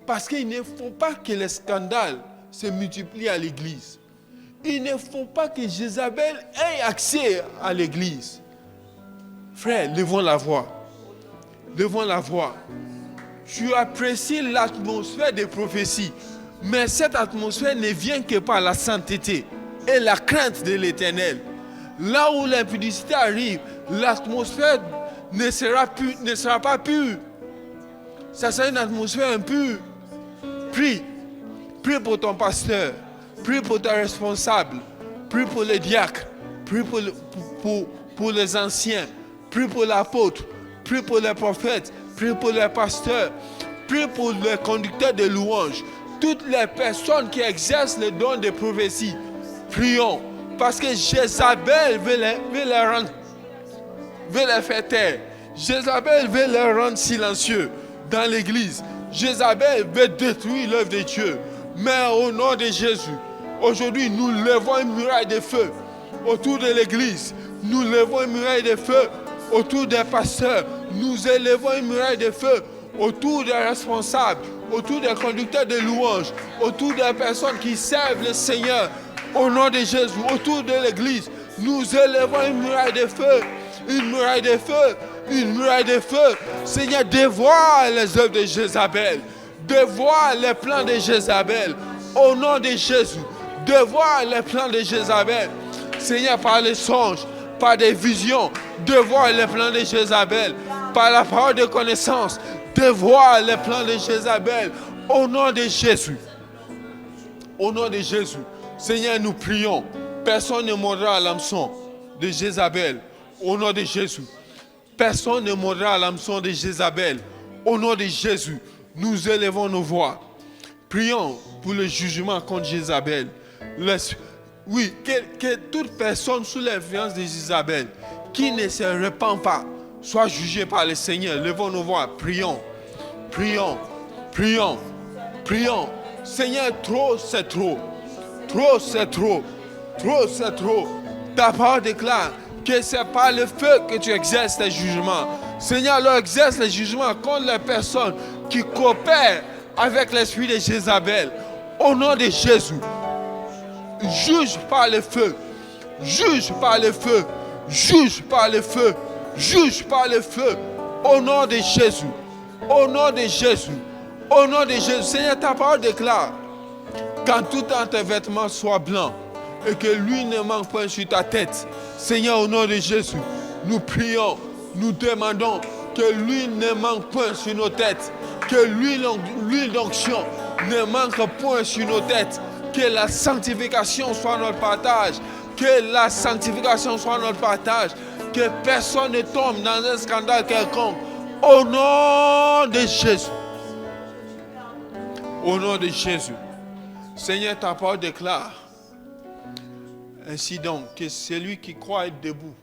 Parce qu'il ne faut pas que les scandales se multiplient à l'église. Il ne faut pas que Jézabel ait accès à l'église. Frère, levons la voix. Levons la voix. Tu apprécies l'atmosphère des prophéties, mais cette atmosphère ne vient que par la sainteté et la crainte de l'Éternel. Là où l'impudicité arrive, l'atmosphère ne sera pas pure. Ça sera une atmosphère impure. Prie. Prie pour ton pasteur. Prie pour ton responsable. Prie pour les diacres. prie pour les anciens, prie pour l'apôtre, prie pour les prophètes, prie pour les pasteurs, prie pour les conducteurs de louanges, toutes les personnes qui exercent le don de prophétie. Prions, parce que Jézabel veut les faire taire. Jézabel veut les rendre silencieux dans l'église. Jézabel veut détruire l'œuvre de Dieu. Mais au nom de Jésus, aujourd'hui, nous levons une muraille de feu autour de l'église. Nous levons une muraille de feu autour des pasteurs. Nous élevons une muraille de feu autour des responsables, autour des conducteurs de louanges, autour des personnes qui servent le Seigneur. Au nom de Jésus, autour de l'église, nous élevons une muraille de feu, une muraille de feu, une muraille de feu. Seigneur, dévoile les œuvres de Jézabel, dévoile les plans de Jézabel. Au nom de Jésus, dévoile les plans de Jézabel. Seigneur, par les songes, par des visions, dévoile les plans de Jézabel. Par la parole de connaissance, dévoile les plans de Jézabel. Au nom de Jésus. Au nom de Jésus. Seigneur, nous prions. Personne ne mordra à l'hameçon de Jézabel. Au nom de Jésus. Personne ne mordra à l'hameçon de Jézabel. Au nom de Jésus, nous élevons nos voix. Prions pour le jugement contre Jézabel. Oui, que toute personne sous l'influence de Jézabel qui ne se repent pas soit jugée par le Seigneur. Levons nos voix. Prions. Prions. Prions. Prions. Seigneur, trop c'est trop. Trop c'est trop. Trop c'est trop. Ta parole déclare que c'est par le feu que tu exerces tes jugements. Seigneur, alors exerce les jugements contre les personnes qui coopèrent avec l'esprit de Jézabel. Au nom de Jésus, juge par le feu. Juge par le feu. Juge par le feu. Juge par le feu. Au nom de Jésus. Au nom de Jésus. Au nom de Jésus. Seigneur, ta parole déclare quand tout tes vêtements soient blancs et que l'huile ne manque pas sur ta tête. Seigneur, au nom de Jésus, nous prions, nous demandons que l'huile ne manque point sur nos têtes, que l'huile d'onction ne manque point sur nos têtes, que la sanctification soit notre partage, que la sanctification soit notre partage, que personne ne tombe dans un scandale quelconque. Au nom de Jésus. Au nom de Jésus. Seigneur, ta parole déclare ainsi donc que celui qui croit être debout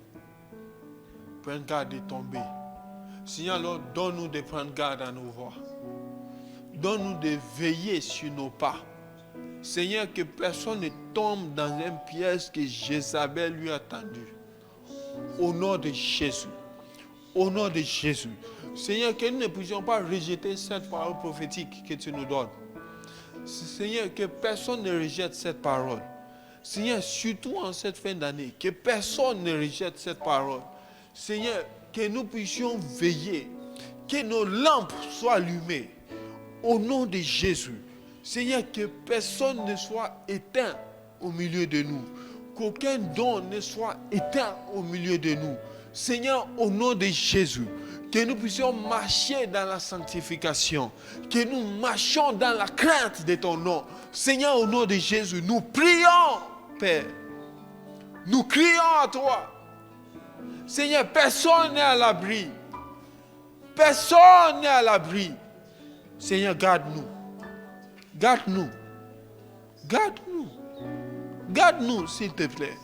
prenne garde de tomber. Seigneur, alors donne-nous de prendre garde à nos voies. Donne-nous de veiller sur nos pas. Seigneur, que personne ne tombe dans un piège que Jézabel lui a tendu. Au nom de Jésus. Au nom de Jésus. Seigneur, que nous ne puissions pas rejeter cette parole prophétique que tu nous donnes. Seigneur, que personne ne rejette cette parole. Seigneur, surtout en cette fin d'année, que personne ne rejette cette parole. Seigneur, que nous puissions veiller, que nos lampes soient allumées. Au nom de Jésus. Seigneur, que personne ne soit éteint au milieu de nous. Qu'aucun don ne soit éteint au milieu de nous. Seigneur, au nom de Jésus, que nous puissions marcher dans la sanctification, que nous marchions dans la crainte de ton nom. Seigneur, au nom de Jésus, nous prions, Père. Nous crions à toi. Seigneur, personne n'est à l'abri. Personne n'est à l'abri. Seigneur, garde-nous. Garde-nous. Garde-nous. Garde-nous, s'il te plaît.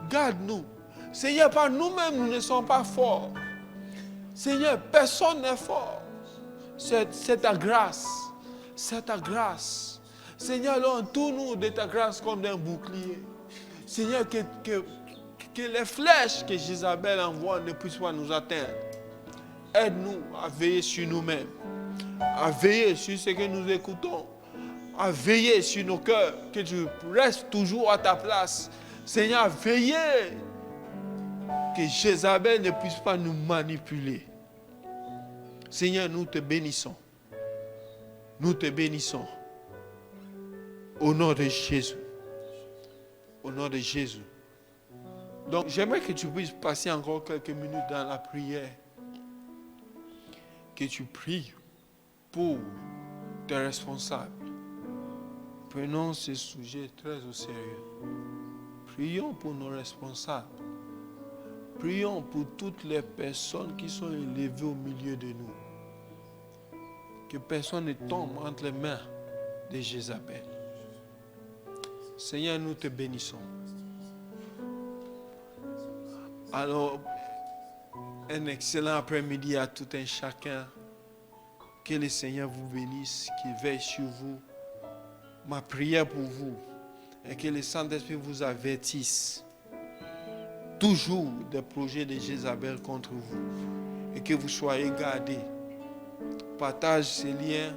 Garde-nous. Seigneur, par nous-mêmes, nous ne sommes pas forts. Seigneur, personne n'est fort. C'est ta grâce. C'est ta grâce. Seigneur, entoure-nous de ta grâce comme d'un bouclier. Seigneur, que les flèches que Jézabel envoie ne puissent pas nous atteindre. Aide-nous à veiller sur nous-mêmes. À veiller sur ce que nous écoutons. À veiller sur nos cœurs. Que tu restes toujours à ta place. Seigneur, veillez. Que Jézabel ne puisse pas nous manipuler. Seigneur, nous te bénissons. Nous te bénissons. Au nom de Jésus. Au nom de Jésus. Donc, j'aimerais que tu puisses passer encore quelques minutes dans la prière. Que tu pries pour tes responsables. Prenons ce sujet très au sérieux. Prions pour nos responsables. Prions pour toutes les personnes qui sont élevées au milieu de nous. Que personne ne tombe entre les mains de Jézabel. Seigneur, nous te bénissons. Alors, un excellent après-midi à tout un chacun. Que le Seigneur vous bénisse, qu'il veille sur vous. Ma prière pour vous est que le Saint-Esprit vous avertisse toujours des projets de Jézabel contre vous et que vous soyez gardés. Partage ces liens,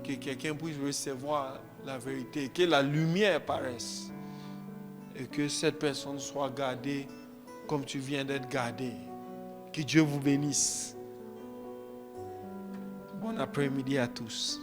que quelqu'un puisse recevoir la vérité, que la lumière paraisse et que cette personne soit gardée comme tu viens d'être gardé. Que Dieu vous bénisse. Bon après-midi à tous.